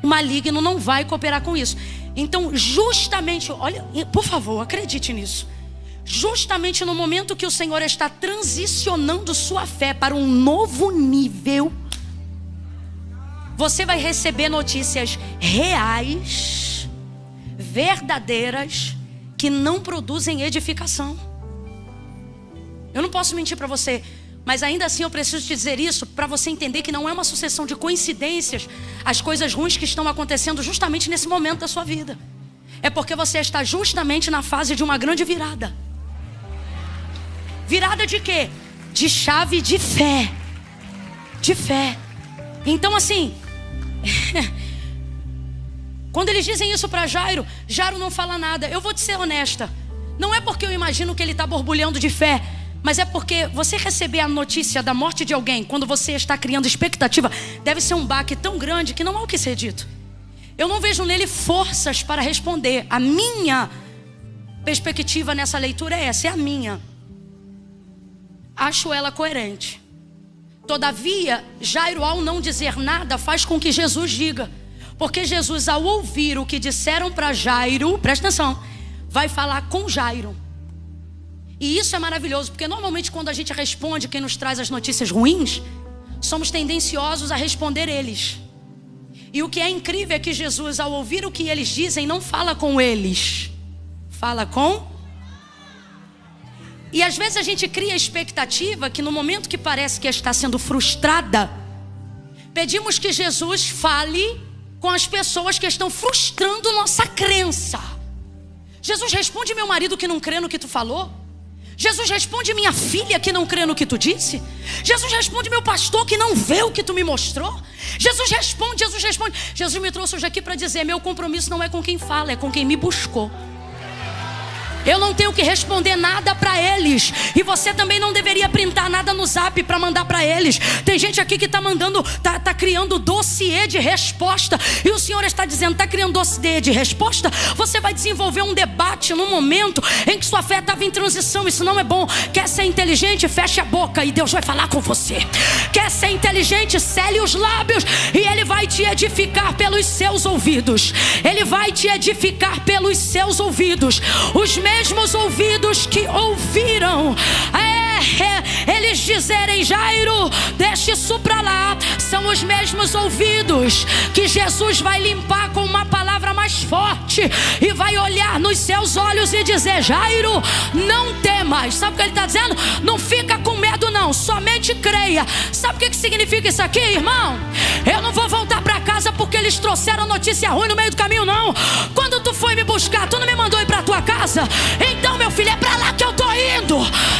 maligno, não vai cooperar com isso. Então, justamente, olha, por favor, acredite nisso. Justamente no momento que o Senhor está transicionando sua fé para um novo nível, você vai receber notícias reais, verdadeiras, que não produzem edificação. Eu não posso mentir para você, mas ainda assim eu preciso te dizer isso para você entender que não é uma sucessão de coincidências as coisas ruins que estão acontecendo justamente nesse momento da sua vida. É porque você está justamente na fase de uma grande virada. Virada de quê? De chave de fé. De fé. Então assim, quando eles dizem isso para Jairo, Jairo não fala nada. Eu vou te ser honesta, não é porque eu imagino que ele está borbulhando de fé, mas é porque você receber a notícia da morte de alguém, quando você está criando expectativa, deve ser um baque tão grande que não há o que ser dito. Eu não vejo nele forças para responder. A minha perspectiva nessa leitura é essa, é a minha. Acho ela coerente. Todavia, Jairo, ao não dizer nada, faz com que Jesus diga. Porque Jesus, ao ouvir o que disseram para Jairo, presta atenção, vai falar com Jairo. E isso é maravilhoso, porque normalmente quando a gente responde quem nos traz as notícias ruins, somos tendenciosos a responder eles. E o que é incrível é que Jesus, ao ouvir o que eles dizem, não fala com eles, fala com. E às vezes a gente cria a expectativa que no momento que parece que está sendo frustrada, pedimos que Jesus fale com as pessoas que estão frustrando nossa crença. Jesus, responde meu marido que não crê no que tu falou. Jesus, responde minha filha que não crê no que tu disse. Jesus, responde meu pastor que não vê o que tu me mostrou. Jesus, responde, Jesus, responde. Jesus me trouxe hoje aqui para dizer: meu compromisso não é com quem fala, é com quem me buscou. Eu não tenho que responder nada para eles. E você também não deveria printar nada no zap para mandar para eles. Tem gente aqui que está mandando, tá criando dossiê de resposta. E o Senhor está dizendo: está criando dossiê de resposta? Você vai desenvolver um debate num momento em que sua fé estava em transição. Isso não é bom. Quer ser inteligente? Feche a boca e Deus vai falar com você. Quer ser inteligente? Cele os lábios e Ele vai te edificar pelos seus ouvidos. Ele vai te edificar pelos seus ouvidos. Os mesmos ouvidos que ouviram eles dizerem: Jairo, deixa isso pra lá. São os mesmos ouvidos que Jesus vai limpar com uma palavra mais forte e vai olhar nos seus olhos e dizer: Jairo, não temas. Sabe o que ele está dizendo? Não fica com medo não, somente creia. Sabe o que significa isso aqui, irmão? Eu não vou voltar para casa porque eles trouxeram notícia ruim no meio do caminho, não. Quando tu foi me buscar, tu não me mandou ir para tua casa? Então, meu filho, é para lá que eu tô indo.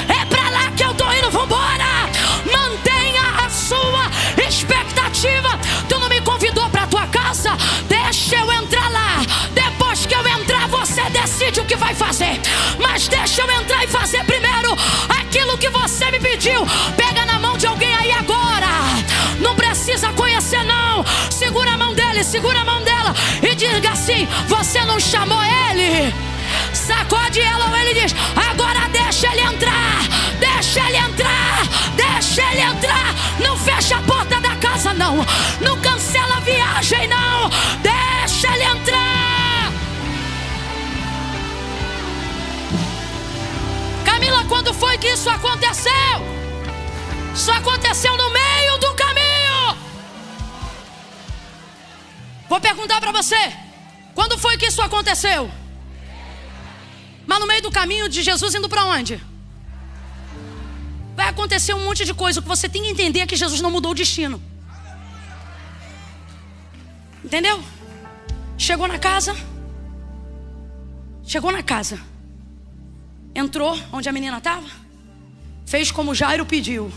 É para lá que eu tô indo, vambora. Mantenha a sua expectativa. Tu não me convidou para tua casa? Deixa eu entrar lá. Depois que eu entrar, você decide o que vai fazer. Mas deixa eu entrar e fazer primeiro aquilo que você me pediu. Pega na mão de alguém aí agora. Não precisa conhecer não. Segura a mão dele, segura a mão dela e diga assim: você não chamou ele? Sacode ela ou ele diz: agora deixa ele entrar. Deixa ele entrar. Deixa ele entrar. Não fecha a porta da casa não. Não cancela a viagem não. Deixa ele entrar. Camila, quando foi que isso aconteceu? Isso aconteceu no meio do caminho. Vou perguntar para você: quando foi que isso aconteceu? Mas no meio do caminho de Jesus indo para onde? Vai acontecer um monte de coisa. O que você tem que entender é que Jesus não mudou o destino. Entendeu? Chegou na casa. Entrou onde a menina estava. Fez como Jairo pediu.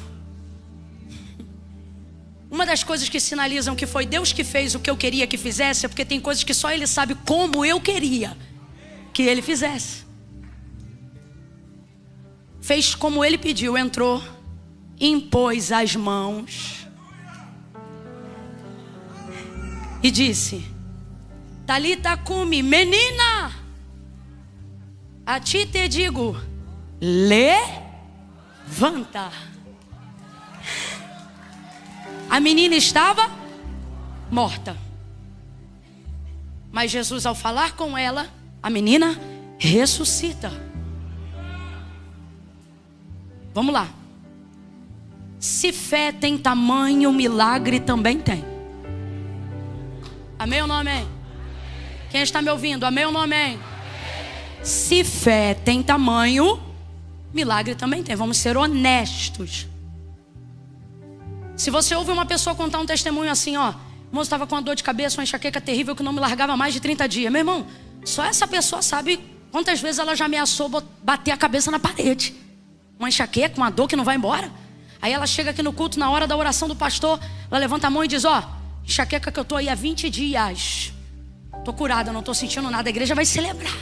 Uma das coisas que sinalizam que foi Deus que fez o que eu queria que fizesse é porque tem coisas que só Ele sabe como eu queria que Ele fizesse. Fez como Ele pediu, entrou, impôs as mãos e disse: Talita cumi, menina, a ti te digo, levanta. A menina estava morta, mas Jesus, ao falar com ela, a menina ressuscita. Vamos lá. Se fé tem tamanho, milagre também tem. Amém ou não amém? Quem está me ouvindo? Amém ou não amém? Se fé tem tamanho, milagre também tem. Vamos ser honestos. Se você ouve uma pessoa contar um testemunho assim, ó: irmão, estava com uma dor de cabeça, uma enxaqueca terrível que não me largava mais de 30 dias. Meu irmão, só essa pessoa sabe quantas vezes ela já ameaçou bater a cabeça na parede. Uma enxaqueca, uma dor que não vai embora. Aí ela chega aqui no culto, na hora da oração do pastor, ela levanta a mão e diz: ó, enxaqueca que eu tô aí há 20 dias. Tô curada, não tô sentindo nada. A igreja vai celebrar.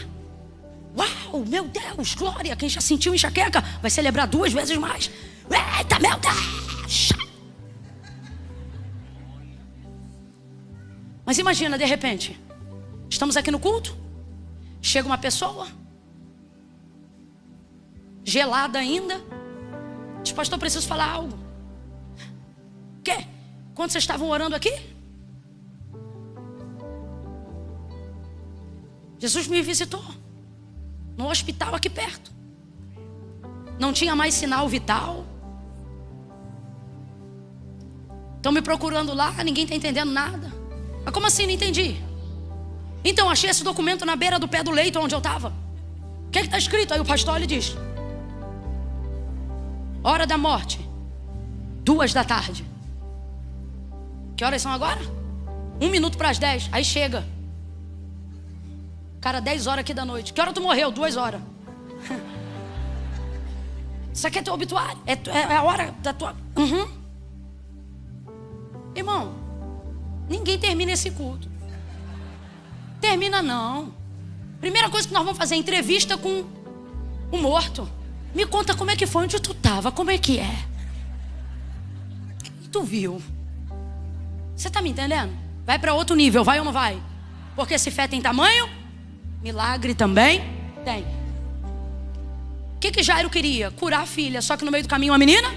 Uau, meu Deus, glória. Quem já sentiu enxaqueca vai celebrar 2 vezes mais. Eita, meu Deus. Mas imagina, de repente, estamos aqui no culto, chega uma pessoa gelada ainda, diz: pastor, preciso falar algo. O quê? Quando vocês estavam orando aqui, Jesus me visitou no hospital aqui perto. Não tinha mais sinal vital. Estão me procurando lá, ninguém está entendendo nada. Mas como assim? Não entendi. Então, achei esse documento na beira do pé do leito onde eu estava. O que está escrito? Aí o pastor lhe diz: hora da morte, 2 da tarde. Que horas são agora? 1 minuto para as 10, aí chega. Cara, 10 horas aqui da noite. Que hora tu morreu? 2 horas. Isso aqui é teu obituário. É a hora da tua... Irmão, ninguém termina esse culto. Termina não. Primeira coisa que nós vamos fazer é entrevista com o morto. Me conta como é que foi, onde tu estava, como é que é. Tu viu? Você está me entendendo? Vai para outro nível, vai ou não vai? Porque se fé tem tamanho, milagre também tem. O que Jairo queria? Curar a filha, só que no meio do caminho uma menina?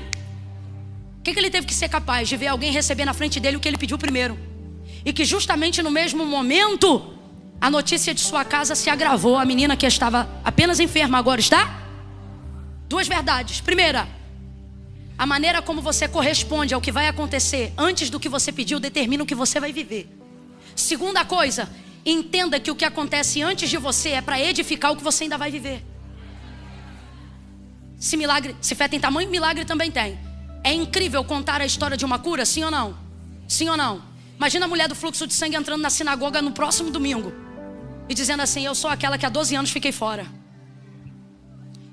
O que ele teve que ser capaz de ver alguém receber na frente dele o que ele pediu primeiro? E que justamente no mesmo momento a notícia de sua casa se agravou. A menina que estava apenas enferma agora está? 2 verdades. Primeira, a maneira como você corresponde ao que vai acontecer antes do que você pediu determina o que você vai viver. Segunda coisa, entenda que o que acontece antes de você é para edificar o que você ainda vai viver. Se fé tem tamanho, milagre também tem. É incrível contar a história de uma cura, sim ou não? Sim ou não? Imagina a mulher do fluxo de sangue entrando na sinagoga no próximo domingo e dizendo assim: eu sou aquela que há 12 anos fiquei fora.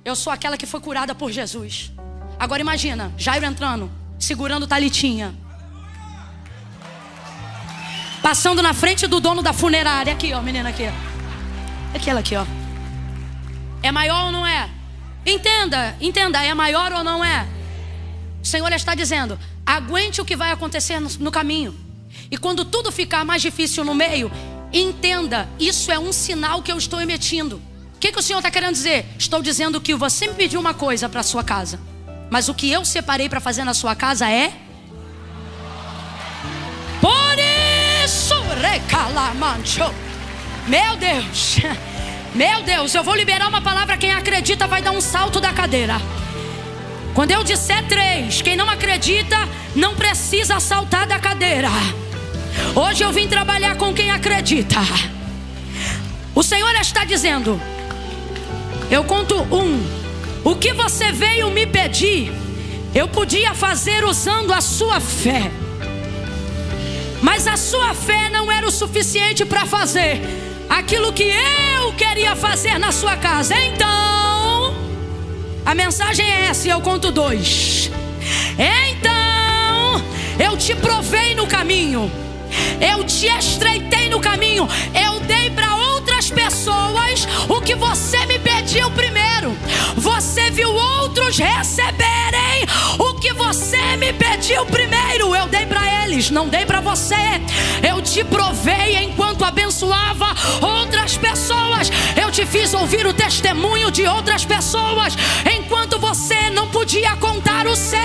Eu sou aquela que foi curada por Jesus. Agora imagina, Jairo entrando, segurando talitinha, passando na frente do dono da funerária. Aqui ó, menina aqui. Aquela aqui ó. É maior ou não é? Entenda, é maior ou não é? O Senhor está dizendo: aguente o que vai acontecer no caminho. E quando tudo ficar mais difícil no meio, entenda, isso é um sinal que eu estou emitindo. O que o Senhor está querendo dizer? Estou dizendo que você me pediu uma coisa para a sua casa, mas o que eu separei para fazer na sua casa é... Por isso, recalamancho. Meu Deus, meu Deus, eu vou liberar uma palavra. Quem acredita vai dar um salto da cadeira. Quando eu disser 3, quem não acredita não precisa saltar da cadeira. Hoje eu vim trabalhar com quem acredita. O Senhor está dizendo: eu conto 1. O que você veio me pedir, eu podia fazer usando a sua fé, mas a sua fé não era o suficiente para fazer aquilo que eu queria fazer na sua casa. Então, a mensagem é essa, eu conto 2. Então, eu te provei no caminho, eu te estreitei no caminho, eu dei para outras pessoas o que você me pediu primeiro. Você viu outros receberem o que você me pediu primeiro. Eu dei para eles, não dei para você. Eu te provei enquanto abençoava outras pessoas. Eu te fiz ouvir o testemunho de outras pessoas enquanto você não podia contar o seu.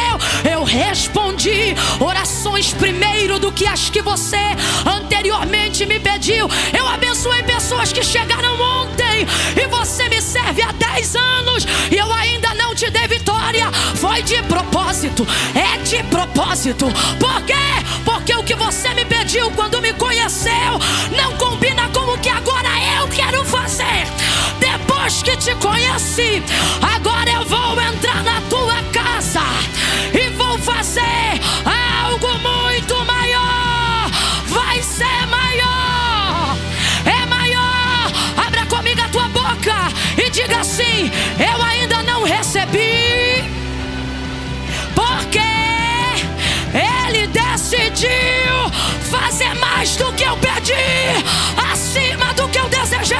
Eu respondi orações primeiro do que as que você anteriormente me pediu. Eu abençoei pessoas que chegaram ontem e você me serve há 10 anos e eu ainda não te dei vitória. Foi de propósito, é de propósito. Por quê? Porque o que você me pediu quando me conheceu não combina com o que agora eu quero fazer. Depois que te conheci, agora eu vou entrar na tua casa e vou fazer algo muito maior. Vai ser maior, é maior. Abra comigo a tua boca e diga assim: eu ainda não recebi, porque Ele decidiu fazer mais do que eu pedi, acima do que eu desejei.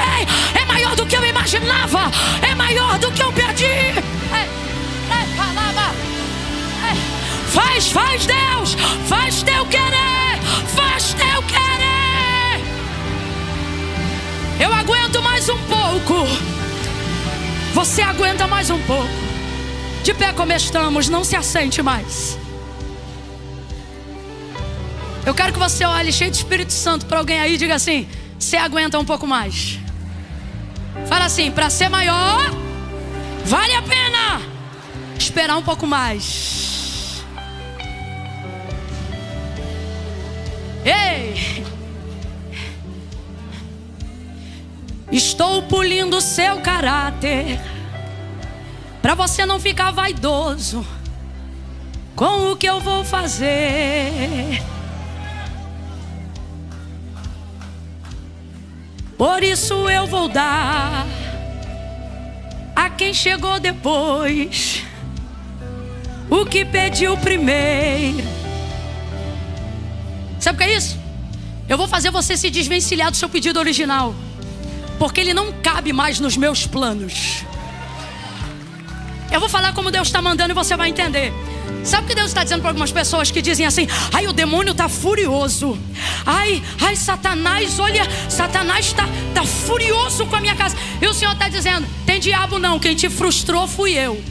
É maior do que eu imaginava, é maior do que eu pedi. Faz Deus, faz teu querer, faz teu querer. Eu aguento mais um pouco. Você aguenta mais um pouco. De pé como estamos, não se assente mais. Eu quero que você olhe cheio de Espírito Santo para alguém aí e diga assim: você aguenta um pouco mais. Fala assim: para ser maior, vale a pena esperar um pouco mais. Ei! Estou polindo o seu caráter para você não ficar vaidoso com o que eu vou fazer. Por isso eu vou dar a quem chegou depois o que pediu primeiro. Sabe o que é isso? Eu vou fazer você se desvencilhar do seu pedido original, porque ele não cabe mais nos meus planos. Eu vou falar como Deus está mandando e você vai entender. Sabe o que Deus está dizendo para algumas pessoas que dizem assim: ai, o demônio está furioso. Ai, Satanás, olha, Satanás está furioso com a minha casa. E o Senhor está dizendo: tem diabo não, quem te frustrou fui eu.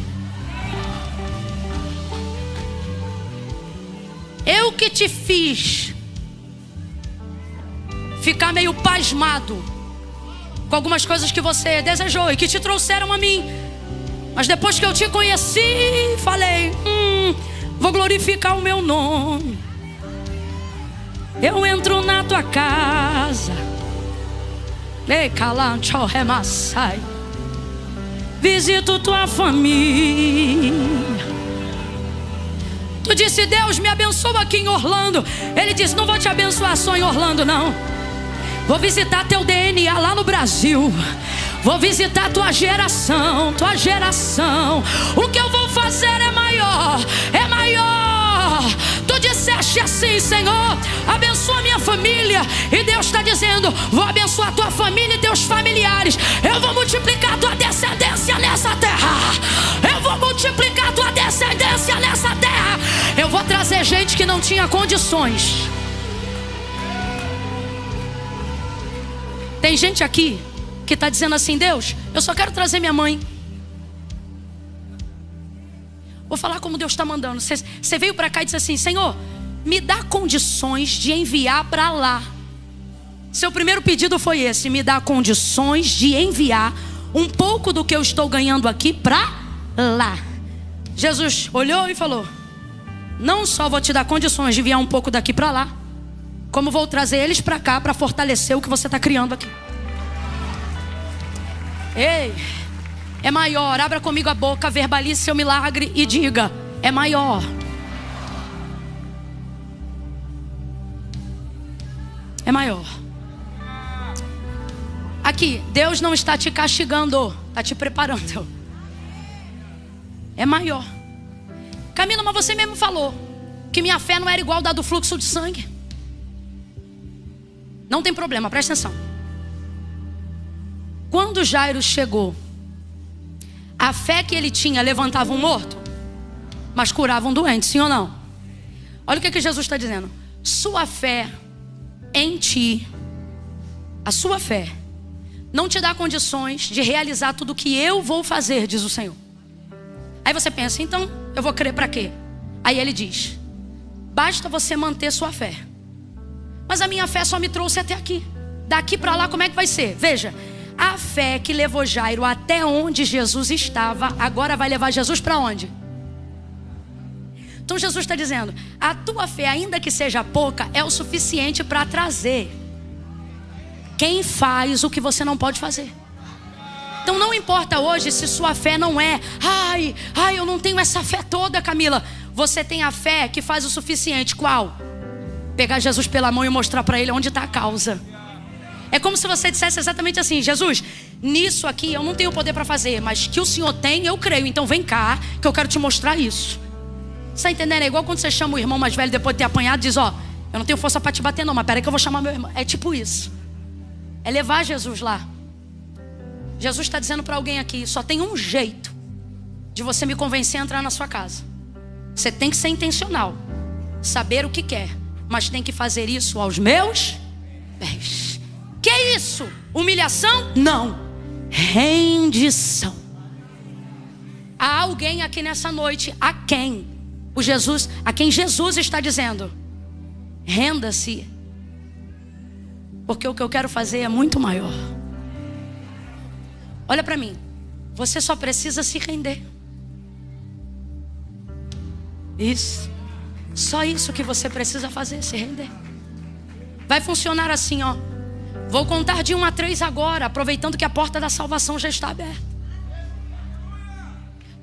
Eu que te fiz ficar meio pasmado com algumas coisas que você desejou e que te trouxeram a mim. Mas depois que eu te conheci, falei: vou glorificar o meu nome. Eu entro na tua casa, visito tua família. Tu disse: Deus me abençoa aqui em Orlando. Ele disse: não vou te abençoar só em Orlando, não. Vou visitar teu DNA lá no Brasil. Vou visitar tua geração, tua geração. O que eu vou fazer é maior, é maior. Tu disseste assim: Senhor, abençoa minha família. E Deus está dizendo: vou abençoar tua família e teus familiares. Eu vou multiplicar tua descendência nessa terra. Eu vou multiplicar tua descendência nessa terra. Eu vou trazer gente que não tinha condições. Tem gente aqui que está dizendo assim: Deus, eu só quero trazer minha mãe. Vou falar como Deus está mandando. Você veio para cá e disse assim: Senhor, me dá condições de enviar para lá. Seu primeiro pedido foi esse: me dá condições de enviar um pouco do que eu estou ganhando aqui para lá. Jesus olhou e falou: não só vou te dar condições de enviar um pouco daqui para lá, como vou trazer eles para cá para fortalecer o que você está criando aqui. Ei, é maior. Abra comigo a boca, verbalize seu milagre e diga: é maior. É maior. Aqui, Deus não está te castigando, está te preparando. É maior. Camila, mas você mesmo falou que minha fé não era igual da do fluxo de sangue. Não tem problema, presta atenção. Quando Jairo chegou, a fé que ele tinha levantava um morto, mas curava um doente, sim ou não? Olha o que Jesus está dizendo: sua fé em ti, a sua fé não te dá condições de realizar tudo o que eu vou fazer, diz o Senhor. Aí você pensa: então eu vou crer para quê? Aí ele diz: basta você manter sua fé. Mas a minha fé só me trouxe até aqui. Daqui para lá como é que vai ser? Veja, a fé que levou Jairo até onde Jesus estava, agora vai levar Jesus para onde? Então Jesus está dizendo: a tua fé, ainda que seja pouca, é o suficiente para trazer quem faz o que você não pode fazer. Então não importa hoje se sua fé não é: ai, eu não tenho essa fé toda, Camila. Você tem a fé que faz o suficiente. Qual? Pegar Jesus pela mão e mostrar para ele onde está a causa. É como se você dissesse exatamente assim: Jesus, nisso aqui eu não tenho poder para fazer, mas que o Senhor tem, eu creio. Então vem cá, que eu quero te mostrar isso. Você está entendendo? É igual quando você chama o irmão mais velho depois de ter apanhado e diz: ó, eu não tenho força para te bater não, mas peraí que eu vou chamar meu irmão. É tipo isso. É levar Jesus lá. Jesus está dizendo para alguém aqui: só tem um jeito de você me convencer a entrar na sua casa. Você tem que ser intencional, saber o que quer, mas tem que fazer isso aos meus pés. Que é isso? Humilhação? Não. Rendição. Há alguém aqui nessa noite a quem Jesus está dizendo: renda-se, porque o que eu quero fazer é muito maior. Olha para mim, você só precisa se render. Isso. Só isso que você precisa fazer, se render. Vai funcionar assim, ó. Vou contar de 1 a 3 agora, aproveitando que a porta da salvação já está aberta.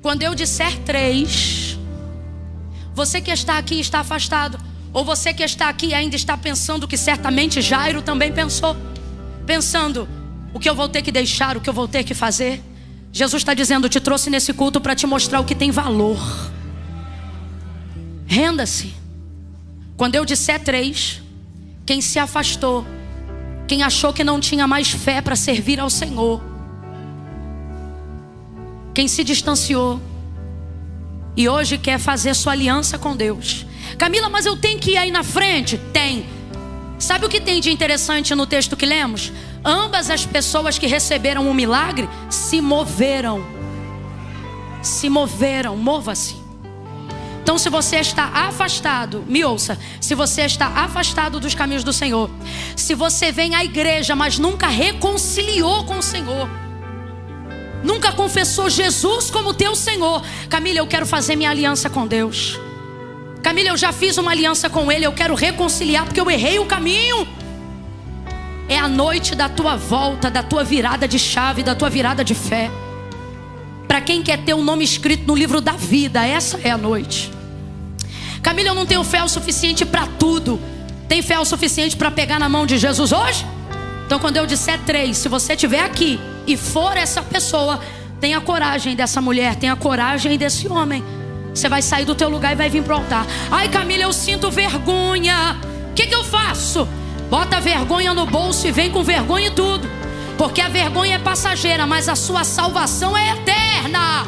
Quando eu disser 3, você que está aqui está afastado, ou você que está aqui ainda está pensando que certamente Jairo também pensou, pensando: o que eu vou ter que deixar, o que eu vou ter que fazer. Jesus está dizendo: eu te trouxe nesse culto para te mostrar o que tem valor. Renda-se. Quando eu disser 3, quem se afastou, quem achou que não tinha mais fé para servir ao Senhor, quem se distanciou e hoje quer fazer sua aliança com Deus. Camila, mas eu tenho que ir aí na frente? Tem. Sabe o que tem de interessante no texto que lemos? Ambas as pessoas que receberam o milagre se moveram. Se moveram, mova-se. Então, se você está afastado, me ouça, se você está afastado dos caminhos do Senhor, se você vem à igreja, mas nunca reconciliou com o Senhor, nunca confessou Jesus como teu Senhor, Camila, eu quero fazer minha aliança com Deus. Camila, eu já fiz uma aliança com Ele, eu quero reconciliar porque eu errei o caminho. É a noite da tua volta, da tua virada de chave, da tua virada de fé. Para quem quer ter um nome escrito no livro da vida, essa é a noite. Camila, eu não tenho fé o suficiente para tudo. Tem fé o suficiente para pegar na mão de Jesus hoje? Então, quando eu disser 3, se você estiver aqui e for essa pessoa, tenha coragem dessa mulher, tenha coragem desse homem. Você vai sair do teu lugar e vai vir para o altar. Ai, Camila, eu sinto vergonha. O que eu faço? Bota a vergonha no bolso e vem com vergonha e tudo. Porque a vergonha é passageira, mas a sua salvação é eterna.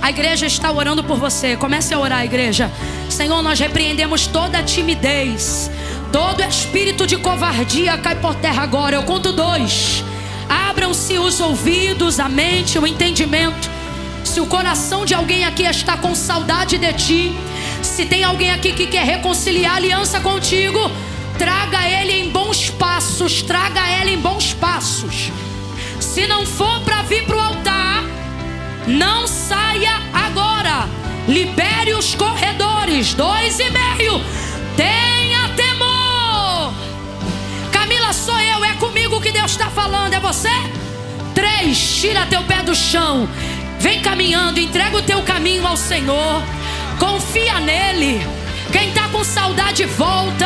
A igreja está orando por você. Comece a orar, igreja. Senhor, nós repreendemos toda a timidez, todo espírito de covardia cai por terra agora. Eu conto 2. Abram-se os ouvidos, a mente, o entendimento. Se o coração de alguém aqui está com saudade de ti, se tem alguém aqui que quer reconciliar a aliança contigo, traga ele em bons passos. Traga ela em bons passos. Se não for para vir para o altar, não saia agora. Libere os corredores. 2,5. Tenha temor. Camila, sou eu. É comigo que Deus está falando. É você? 3. Tira teu pé do chão. Vem caminhando. Entrega o teu caminho ao Senhor. Confia nele. Quem está com saudade, volta.